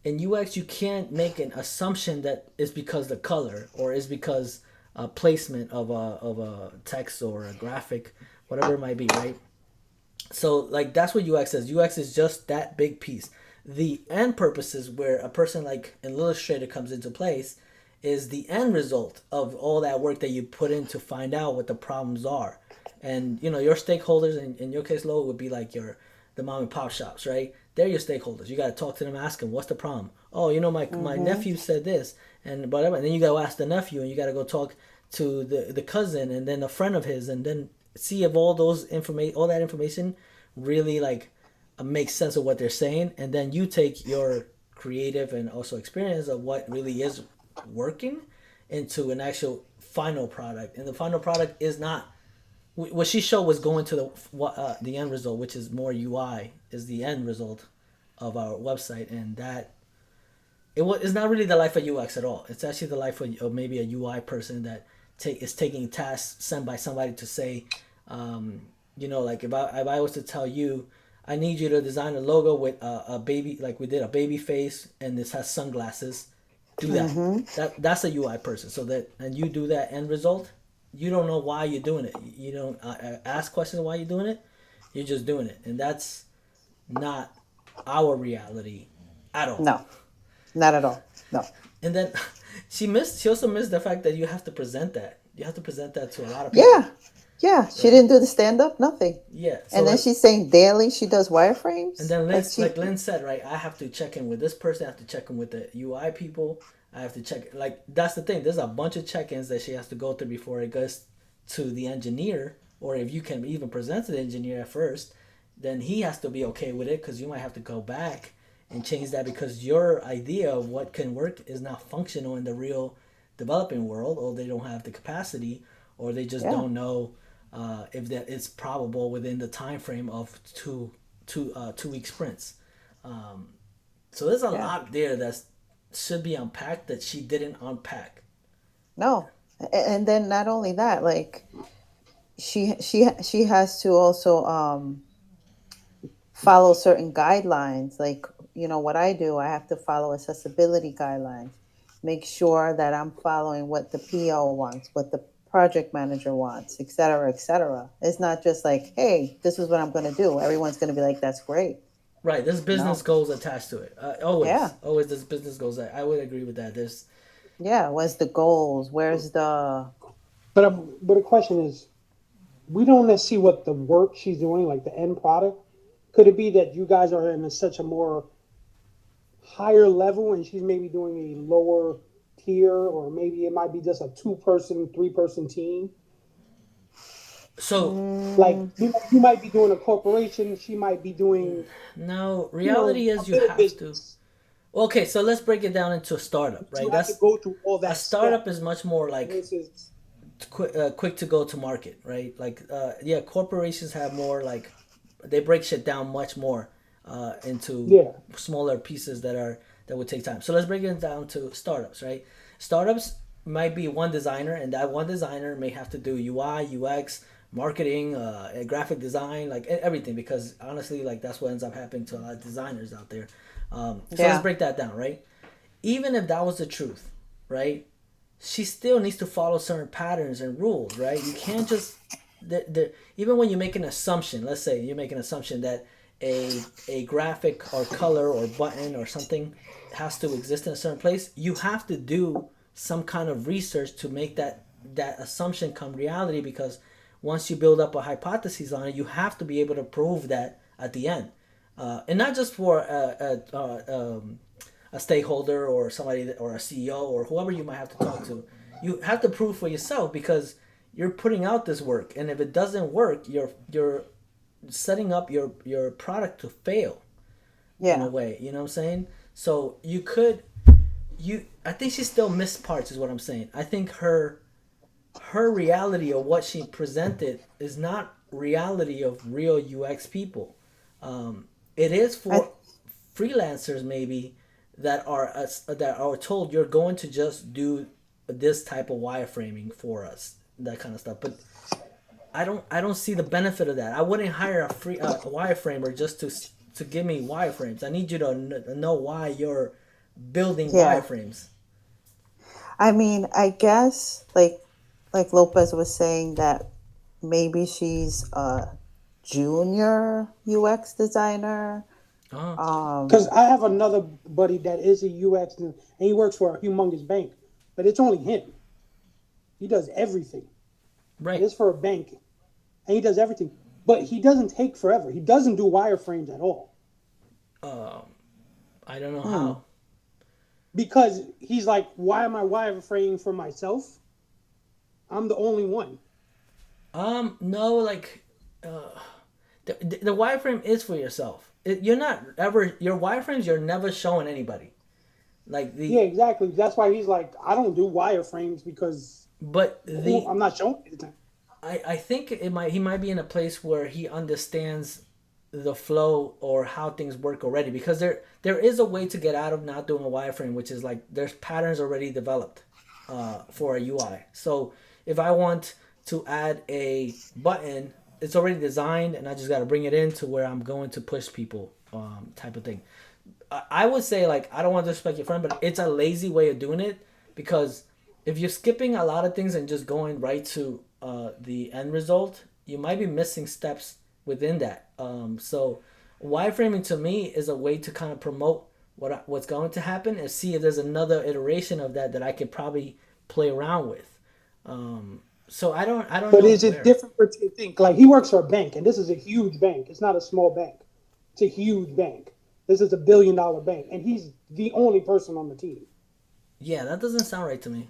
in UX, you can't make an assumption that it's because the color or is because a placement of a text or a graphic, whatever it might be, right? So like that's what UX is. UX is just that big piece. The end purposes where a person like an illustrator comes into place is the end result of all that work that you put in to find out what the problems are. And your stakeholders in your case, Lo, would be like the mom and pop shops, right? They're your stakeholders. You got to talk to them, ask them what's the problem. Oh, my Mm-hmm. nephew said this and whatever. And then you got to ask the nephew, and you got to go talk to the cousin, and then a friend of his, and then see if all that information really like makes sense of what they're saying. And then you take your creative and also experience of what really is working into an actual final product. And the final product is not what she showed, was going to the end result, which is more UI, is the end result of our website. And that it's not really the life of UX at all. It's actually the life of maybe a UI person that is taking tasks sent by somebody to say, like if I was to tell you, I need you to design a logo with a baby, like we did a baby face, and this has sunglasses. Do that. Mm-hmm. That's a UI person. So that, and you do that end result. You don't know why you're doing it. You don't ask questions why you're doing it. You're just doing it, and that's not our reality at all. No, not at all. No. And then she also missed the fact that you have to present that. You have to present that to a lot of people. Yeah. Yeah. She Right? didn't do the stand up, nothing. Yeah. So And then like, she's saying daily she does and wireframes. then Like she Lynn said, right, I have to check in with this person, I have to check in with the UI people, I have to check, like, that's the thing. There's a bunch of check-ins that she has to go through before it goes to the engineer, or if you can even present to the engineer at first, then he has to be okay with it, because you might have to go back and change that, because your idea of what can work is not functional in the real developing world, or they don't have the capacity, or they just yeah. don't know if that it's probable within the time frame of 2 week sprints. So there's a Yeah. lot there that should be unpacked that she didn't unpack. No. And then not only that, like she has to also follow certain guidelines. Like, what I do, I have to follow accessibility guidelines. Make sure that I'm following what the PO wants, what the project manager wants, et cetera, et cetera. It's not just like, hey, this is what I'm going to do. Everyone's going to be like, that's great. Right, there's business No. goals attached to it. Yeah. Always there's business goals. I would agree with that. There's Yeah. Where's the goals? Where's the, But the question is, we don't see what the work she's doing, like the end product. Could it be that you guys are in such a more higher level, and she's maybe doing a lower tier, or maybe it might be just a 2-person, 3-person team? so Like mm, you might be doing a corporation, she might be doing, no, you know, reality a is you bit of have to. business. Okay, so let's break it down into a startup, You right? have to That's go through all a that startup step is much more like versus quick to go to market, right? Like yeah, corporations have more like they break shit down much more into yeah. smaller pieces that are that would take time. So let's break it down to startups, right? Startups might be one designer, and that one designer may have to do UI, UX, marketing, graphic design, like everything, because honestly, like that's what ends up happening to a lot of designers out there. So let's break that down, right? Even if that was the truth, right? She still needs to follow certain patterns and rules, right? You can't just even when you make an assumption. Let's say you make an assumption that a graphic or color or button or something has to exist in a certain place. You have to do some kind of research to make that assumption come reality, because once you build up a hypothesis on it, you have to be able to prove that at the end, and not just for a stakeholder or somebody or a CEO or whoever you might have to talk to. You have to prove for yourself, because you're putting out this work, and if it doesn't work, you're setting up your product to fail in a way. You know what I'm saying? So I think she still missed parts, is what I'm saying. I think her reality of what she presented is not reality of real UX people. It is for freelancers maybe that are told you're going to just do this type of wireframing for us, that kind of stuff. But I don't see the benefit of that. I wouldn't hire a wireframer just to give me wireframes. I need you to know why you're building wireframes. I mean, I guess like Lopez was saying that maybe she's a junior UX designer. Because I have another buddy that is a UX, and he works for a humongous bank, but it's only him. He does everything. Right. It's for a bank, and he does everything, but he doesn't take forever. He doesn't do wireframes at all. I don't know how. Because he's like, why am I wireframing for myself? I'm the only one. No, like, the wireframe is for yourself. You're not ever, your wireframes, you're never showing anybody. Like yeah, exactly. That's why he's like, I don't do wireframes because I'm not showing it. I think he might be in a place where he understands the flow or how things work already, because there is a way to get out of not doing a wireframe, which is like there's patterns already developed for a UI. So if I want to add a button, it's already designed, and I just got to bring it in to where I'm going to push people, type of thing. I would say, like, I don't want to disrespect your friend, but it's a lazy way of doing it, because if you're skipping a lot of things and just going right to the end result, you might be missing steps within that. So wireframing to me is a way to kind of promote what's going to happen and see if there's another iteration of that I could probably play around with. So I don't know. But is it different for to think? Like, he works for a bank, and this is a huge bank. It's not a small bank. It's a huge bank. This is $1 billion bank, and he's the only person on the team. Yeah, that doesn't sound right to me.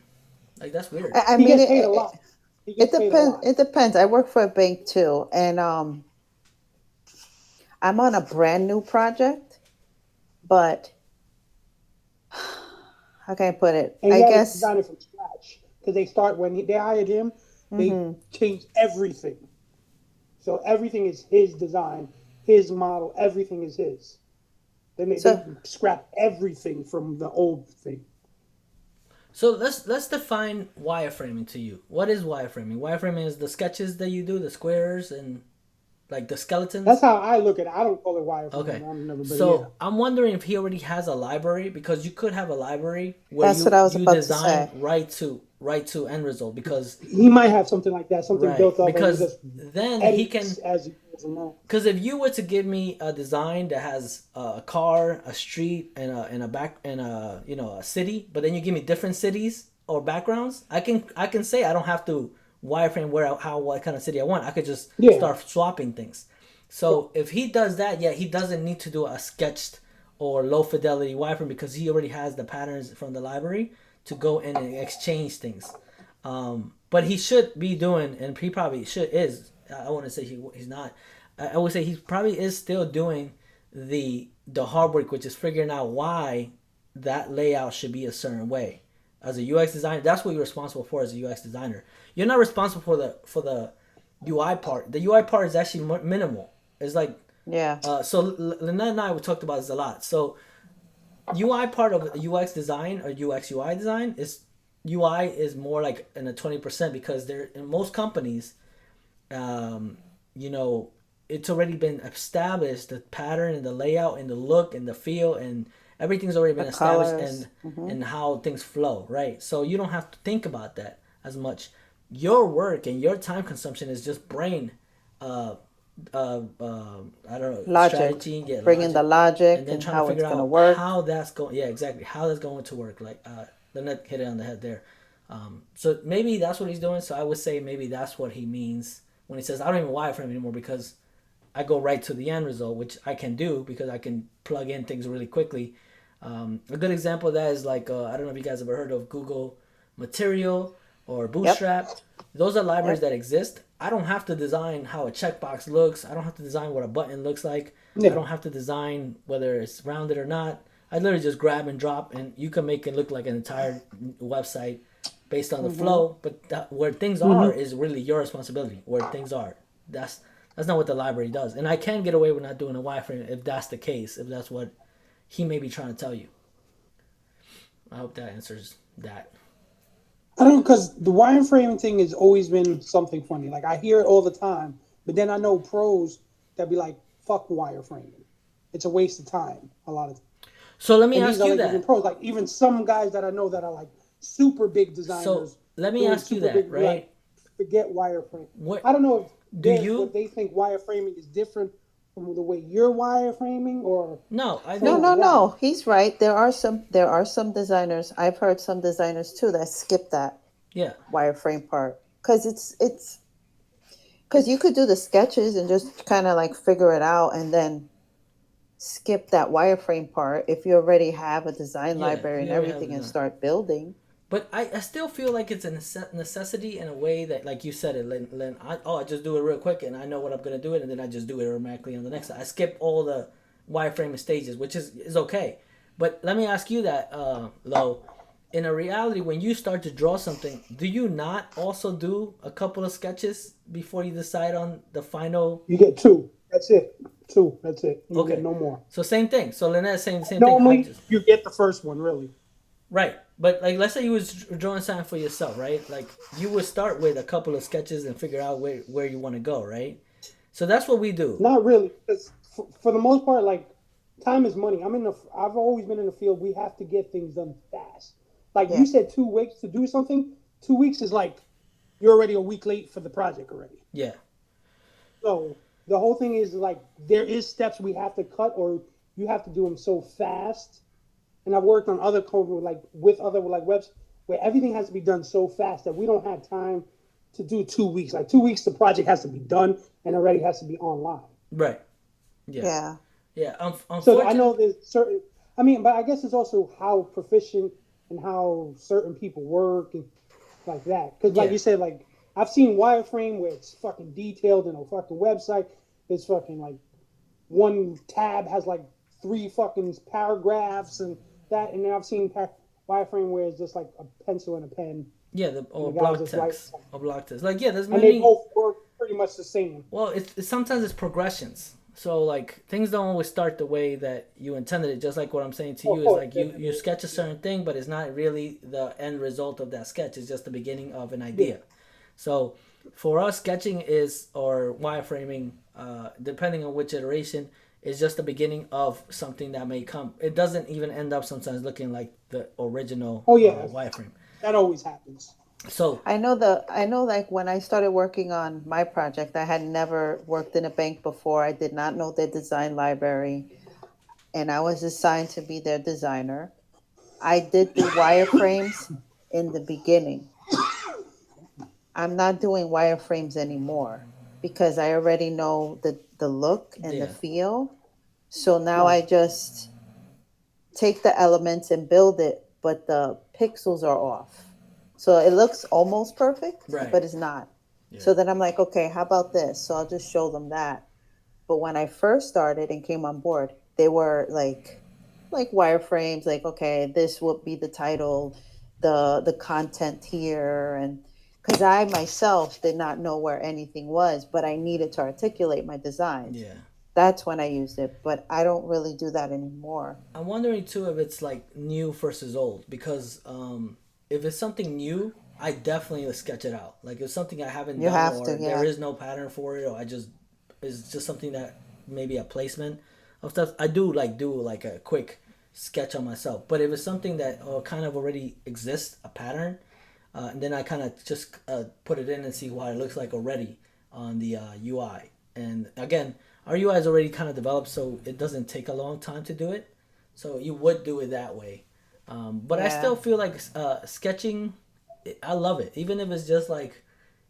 Like, that's weird. I He mean, gets paid a lot. It depends. It depends. I work for a bank too, and I'm on a brand new project, but how can I put it? And I he guess designed it from scratch, because they start when they hired him. They changed everything, so everything is his design, his model. Everything is his. Then they scrap everything from the old thing. So let's define wireframing to you. What is wireframing? Wireframing is the sketches that you do, the squares and like the skeletons. That's how I look at it. I don't call it wireframing. Okay. So I'm wondering if he already has a library, because you could have a library where you design right to end result, because he might have something like that, something built up. Because then he can. Because if you were to give me a design that has a car, a street, and a city, but then you give me different cities or backgrounds, I can say I don't have to wireframe what kind of city I want. I could just start swapping things. So if he does that, he doesn't need to do a sketched or low fidelity wireframe, because he already has the patterns from the library to go in and exchange things. But he should be doing, and he probably is. I wouldn't say he's not. I would say he probably is still doing the hard work, which is figuring out why that layout should be a certain way. As a UX designer, that's what you're responsible for as a UX designer. You're not responsible for the UI part. The UI part is actually minimal. It's like so Lynette and I we talked about this a lot. So UI part of UX design or UX UI design is UI is more like in a 20% because they're in most companies, um, you know, it's already been established the pattern and the layout and the look and the feel and everything's already The been established colors. and how things flow, right? So you don't have to think about that as much. Your work and your time consumption is just brain, uh, I don't know, Logic. strategy, get Bring in the logic, and logic then and trying to how it's figure going to out work. how that's going. Yeah, exactly. How that's going to work. Like Lynette hit it on the head there. So maybe that's what he's doing. So I would say maybe that's what he means when he says I don't even wireframe anymore because I go right to the end result, which I can do because I can plug in things really quickly. A good example of that is like I don't know if you guys ever heard of Google Material or Yep. Bootstrap. Those are libraries Yep. that exist. I don't have to design how a checkbox looks. I don't have to design what a button looks like. I Yeah. don't have to design whether it's rounded or not. I literally just grab and drop, and you can make it look like an entire website based on the flow. But where things are Mm-hmm. is really your responsibility. Where things are, that's not what the library does. And I can get away with not doing a wireframe if that's the case. If that's what he may be trying to tell you. I hope that answers that. I don't, because the wireframing thing has always been something funny. Like I hear it all the time, but then I know pros that be like, "Fuck wireframing. It's a waste of time." A lot of, So let me and these ask are you like even that. pros. Like even some guys that I know that are like super big So designers let me doing ask you super that, big like right? forget wireframe. What I don't know if do they're what you? they think wireframing is different from the way you're wireframing or No, I No, something think no, like that. no. He's right. There are some designers. I've heard some designers too that skip that yeah. wireframe part because because you could do the sketches and just kind of like figure it out and then skip that wireframe part if you already have a design Yeah, library and you already have everything it and done. start building. But I still feel like it's a necessity in a way that, like you said it, I just do it real quick and I know what I'm going to do it and then I just do it automatically on the next. I skip all the wireframe stages, which is okay. But let me ask you that, Lo. In a reality, when you start to draw something, do you not also do a couple of sketches before you decide on the final? You get two. That's it. Two. That's it. You get Okay, no more. so same thing. So Lynette's saying the same thing. I Normally, just you get the first one. Really. Right. But like let's say you was drawing something for yourself, right? Like you would start with a couple of sketches and figure out where you want to go, right? So that's what we do. Not really. Because for the most part, like time is money. I'm in the. I've always been in the field. We have to get things done fast. Like Yeah. you said, 2 weeks to do something. 2 weeks is like you're already a week late for the project already. Yeah. So the whole thing is like there is steps we have to cut, or you have to do them so fast. And I've worked on other code like with other like webs where everything has to be done so fast that we don't have time to do 2 weeks. Like 2 weeks, the project has to be done and already has to be online. Right. Yeah. Yeah. Yeah. So I Unfortunately. know there's certain. I mean, but I guess it's also how proficient and how certain people work and like that. Because like Yeah. you said, like I've seen wireframe where it's fucking detailed in a fucking website. It's fucking like one tab has like three fucking paragraphs and that. And then I've seen wireframe where it's just like a pencil and a pen, Yeah. The and the or guy's block just writing text something. or block text. Like yeah, there's And they many. both work pretty much the same. Well, it's sometimes it's progressions. So like things don't always start the way that you intended it. Just like what I'm saying to Oh, of you is course, like you definitely. sketch a certain thing, but it's not really the end result of that sketch. It's just the beginning of an Yeah. idea. So for us, sketching is or wireframing, depending on which iteration, is just the beginning of something that may come. It doesn't even end up sometimes looking like the original Oh yeah, wireframe. that always happens. So I know like when I started working on my project, I had never worked in a bank before. I did not know their design library and I was assigned to be their designer. I did do wireframes in the beginning. I'm not doing wireframes anymore because I already know the look and the yeah, feel. So now Right. I just take the elements and build it, but the pixels are off. So it looks almost perfect, right, but it's not. yeah, So then I'm like, okay, how about this? So I'll just show them that. But when I first started and came on board, they were like wireframes, like, okay, this would be the title, the content here, and because I myself did not know where anything was, but I needed to articulate my designs. yeah, That's when I used it, but I don't really do that anymore. I'm wondering too if it's like new versus old because if it's something new, I definitely sketch it out. Like if it's something I haven't You done have to, or there yeah. is no pattern for it, or I just it's just something that maybe a placement of stuff. I do like a quick sketch on myself. But if it's something that kind of already exists, a pattern, and then I kind of just put it in and see what it looks like already on the UI. And again, our UI is already kind of developed, so it doesn't take a long time to do it. So you would do it that way. But I Yeah. still feel like sketching, I love it. Even if it's just like,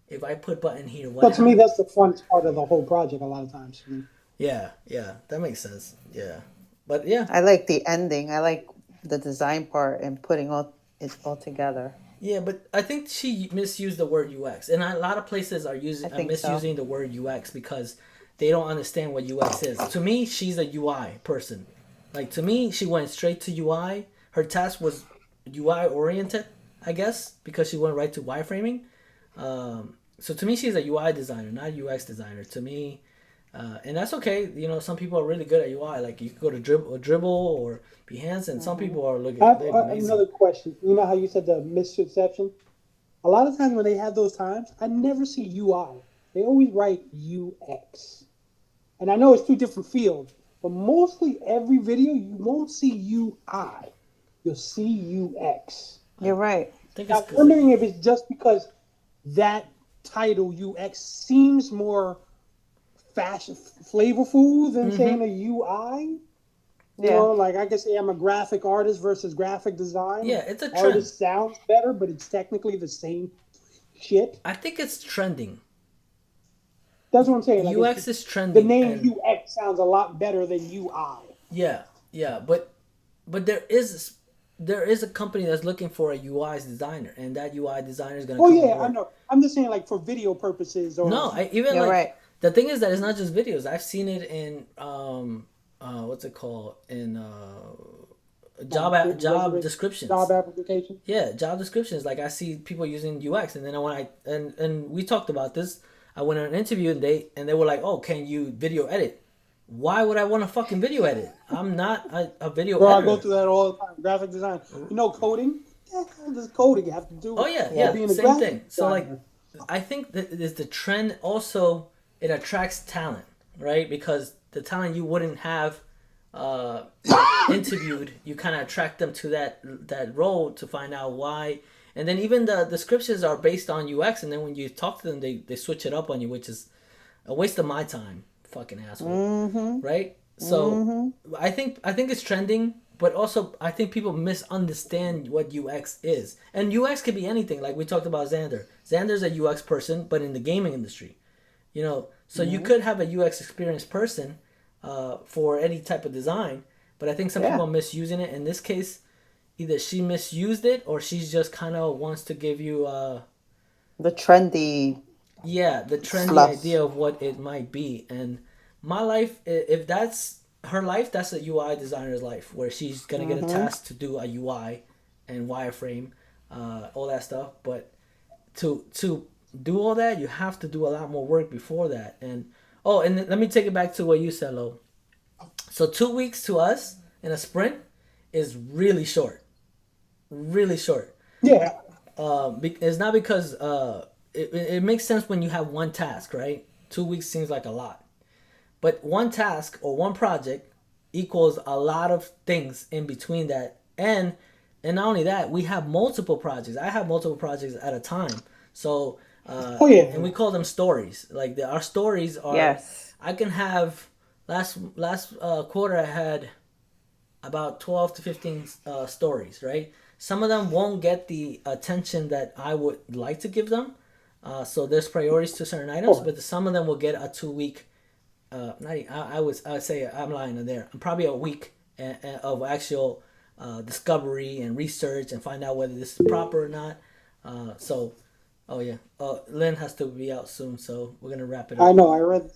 if I put button here, what But to me, happens? that's the funnest part of the whole project. A lot of times, for me. Yeah, yeah, that makes sense. Yeah. But yeah, I like the ending. I like the design part and putting all it all together. yeah, but I think she misused the word UX, and a lot of places I are think so. misusing the word UX because they don't understand what UX is. To me, she's a UI person. Like to me, she went straight to UI. Her task was UI oriented, I guess, because she went right to wireframing. So to me, she's a UI designer, not a UX designer. To me, and that's okay. You know, some people are really good at UI. Like you could go to Dribble or Behance, and some Hmm. people are I looking have they're amazing. another question. You know how you said the misconception? A lot of times when they have those times, I never see UI. They always write UX. And I know it's two different fields, but mostly every video you won't see UI. You'll see UX. I You're right. think it's I'm because wondering if it's just because that title UX seems more fashion flavorful than saying a UI. You Yeah. know, like I could say I'm a graphic artist versus graphic design. yeah, it's a trend. Artist sounds better, but it's technically the same shit. I think it's trending. That's what I'm saying. Like UX is the trending, name and UX sounds a lot better than UI. yeah, yeah, but there is a company that's looking for a UI designer, and that UI designer is gonna Oh come and yeah, I work. know. I'm just saying like for video purposes or No, I even You're like right. the thing is that it's not just videos. I've seen it in what's it called in job resume job descriptions. application. Yeah, job descriptions. Like I see people using UX, and then when and we talked about this, I went on an interview and they were like, "Oh, can you video edit?" Why would I want to fucking video edit? I'm not a video Bro, I go editor. through that all the time. Graphic design. You know coding? What the hell does coding have to Oh do yeah, with yeah, Yeah. being a same graphic thing. So like, designer? I think that is the trend. Also, it attracts talent, right? Because the talent you wouldn't have uh, interviewed, you kind of attract them to that role to find out why. And then even the descriptions are based on UX, and then when you talk to them, they switch it up on you, which is a waste of my time. Fucking asshole, Mm-hmm. right? So Mm-hmm. I think it's trending, but also I think people misunderstand what UX is. And UX could be anything. Like we talked about Xander. Xander's a UX person, but in the gaming industry, so you Hmm. could have a UX experienced person for any type of design. But I think some people Yeah. are misusing it. In this case, either she misused it or she's just kind of wants to give you The trendy yeah, the trendy fluff. idea of what it might be. And my life, if that's her life, that's a UI designer's life, where she's gonna get a Mm-hmm. task to do a UI and wireframe, all that stuff. But to do all that, you have to do a lot more work before that. And oh, and let me take it back to what you said, Lo. So 2 weeks to us in a sprint is really short, really short. Yeah. It's not because it makes sense when you have one task, right? 2 weeks seems like a lot, but one task or one project equals a lot of things in between that, and not only that, we have multiple projects. I have multiple projects at a time, so Oh and yeah. we call them stories. Like our stories are, Yes. I can have last quarter I had about 12 to 15 stories, right? Some of them won't get the attention that I would like to give them. So there's priorities to certain items, Sure. but some of them will get a 2 week. Not, I would say I'm lying in there. Probably a week of actual discovery and research and find out whether this is proper or not. So, oh yeah, Lynn has to be out soon, so we're gonna wrap it I up. know. I read.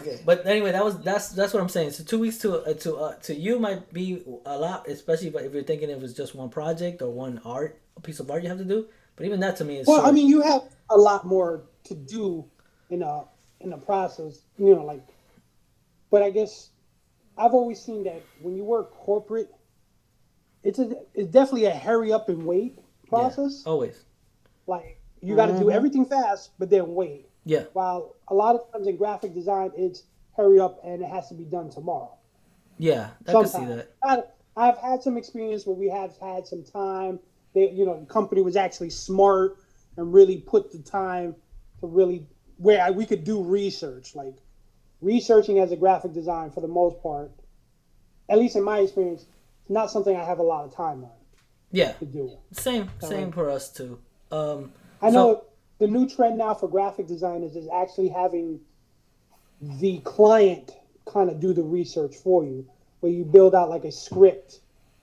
Okay, but anyway, that's what I'm saying. So 2 weeks to you might be a lot, especially if you're thinking if it's just one project or one art, a piece of art you have to do. But even that to me is Well, I short. mean, you have a lot more to do in a process. You know, like But I guess I've always seen that when you work corporate, it's definitely a hurry up and wait Yeah, process. always. Like you got to do everything fast, but then wait. Yeah, While a lot of times in graphic design, it's hurry up and it has to be done tomorrow. yeah, I can see Sometimes that. I've had some experience where we have had some time. The company was actually smart and really put the time to really we could do research. Like researching as a graphic design for the most part, at least in my experience, it's not something I have a lot of time on Yeah, to do. same for us too. I So know the new trend now for graphic designers is actually having the client kind of do the research for you, where you build out like a script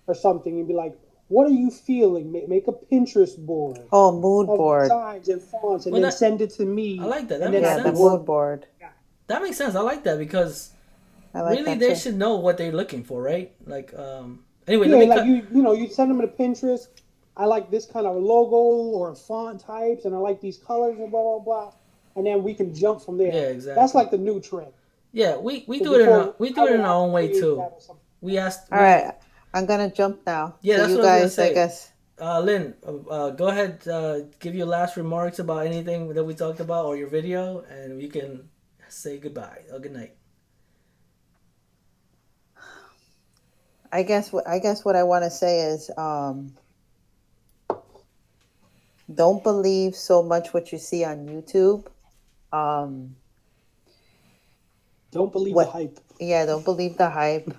or something and be like, what are you feeling? Make a Pinterest board Oh, mood of board. designs and fonts and well, then that send it to I me. like that. That And then makes I Yeah, the can sense. work. mood board. That makes sense. I like that because I like really that they too. should know what they're looking for, right? Like, anyway, let Yeah, me like cut. you send them to Pinterest. I like this kind of logo or font types, and I like these colors and blah blah blah. And then we can jump from there. Yeah, That's exactly. like the new trend. Yeah, we Because do it in before we I do it would in our have to own way create too. that or something. We asked All right, I'm gonna jump now. Yeah, So that's you what I was gonna guys, I say. guess. Lynn, go ahead. Give your last remarks about anything that we talked about or your video, and we can say goodbye or good night. I guess what I want to say is, don't believe so much what you see on YouTube. Um, Don't believe the what? hype. Yeah, don't believe the hype.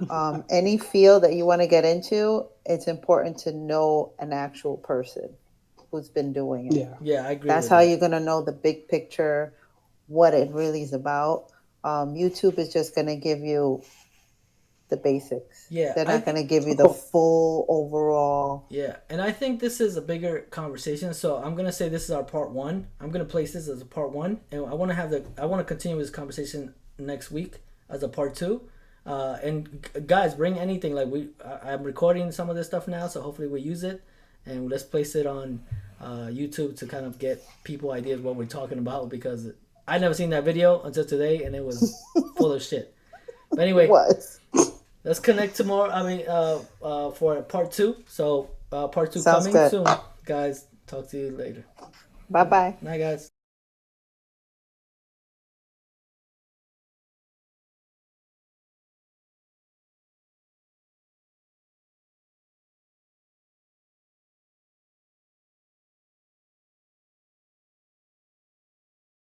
Any field that you want to get into, it's important to know an actual person who's been doing it. Yeah. Yeah, I agree That's with how that. you're gonna know the big picture, what it really is about. YouTube is just gonna give you the basics. Yeah, They're I not think. gonna give you the full overall. Yeah, and I think this is a bigger conversation. So I'm gonna say this is our part one. I'm gonna place this as a part one, and I want to continue this conversation next week as a part two. Guys, bring anything. Like I'm recording some of this stuff now, so hopefully we use it, and let's place it on YouTube to kind of get people ideas what we're talking about because I never seen that video until today, and it was full of shit. But anyway, What? let's connect tomorrow. I mean, for part two. So part two Sounds coming good. soon, guys. Talk to you later. Bye bye. Night, guys.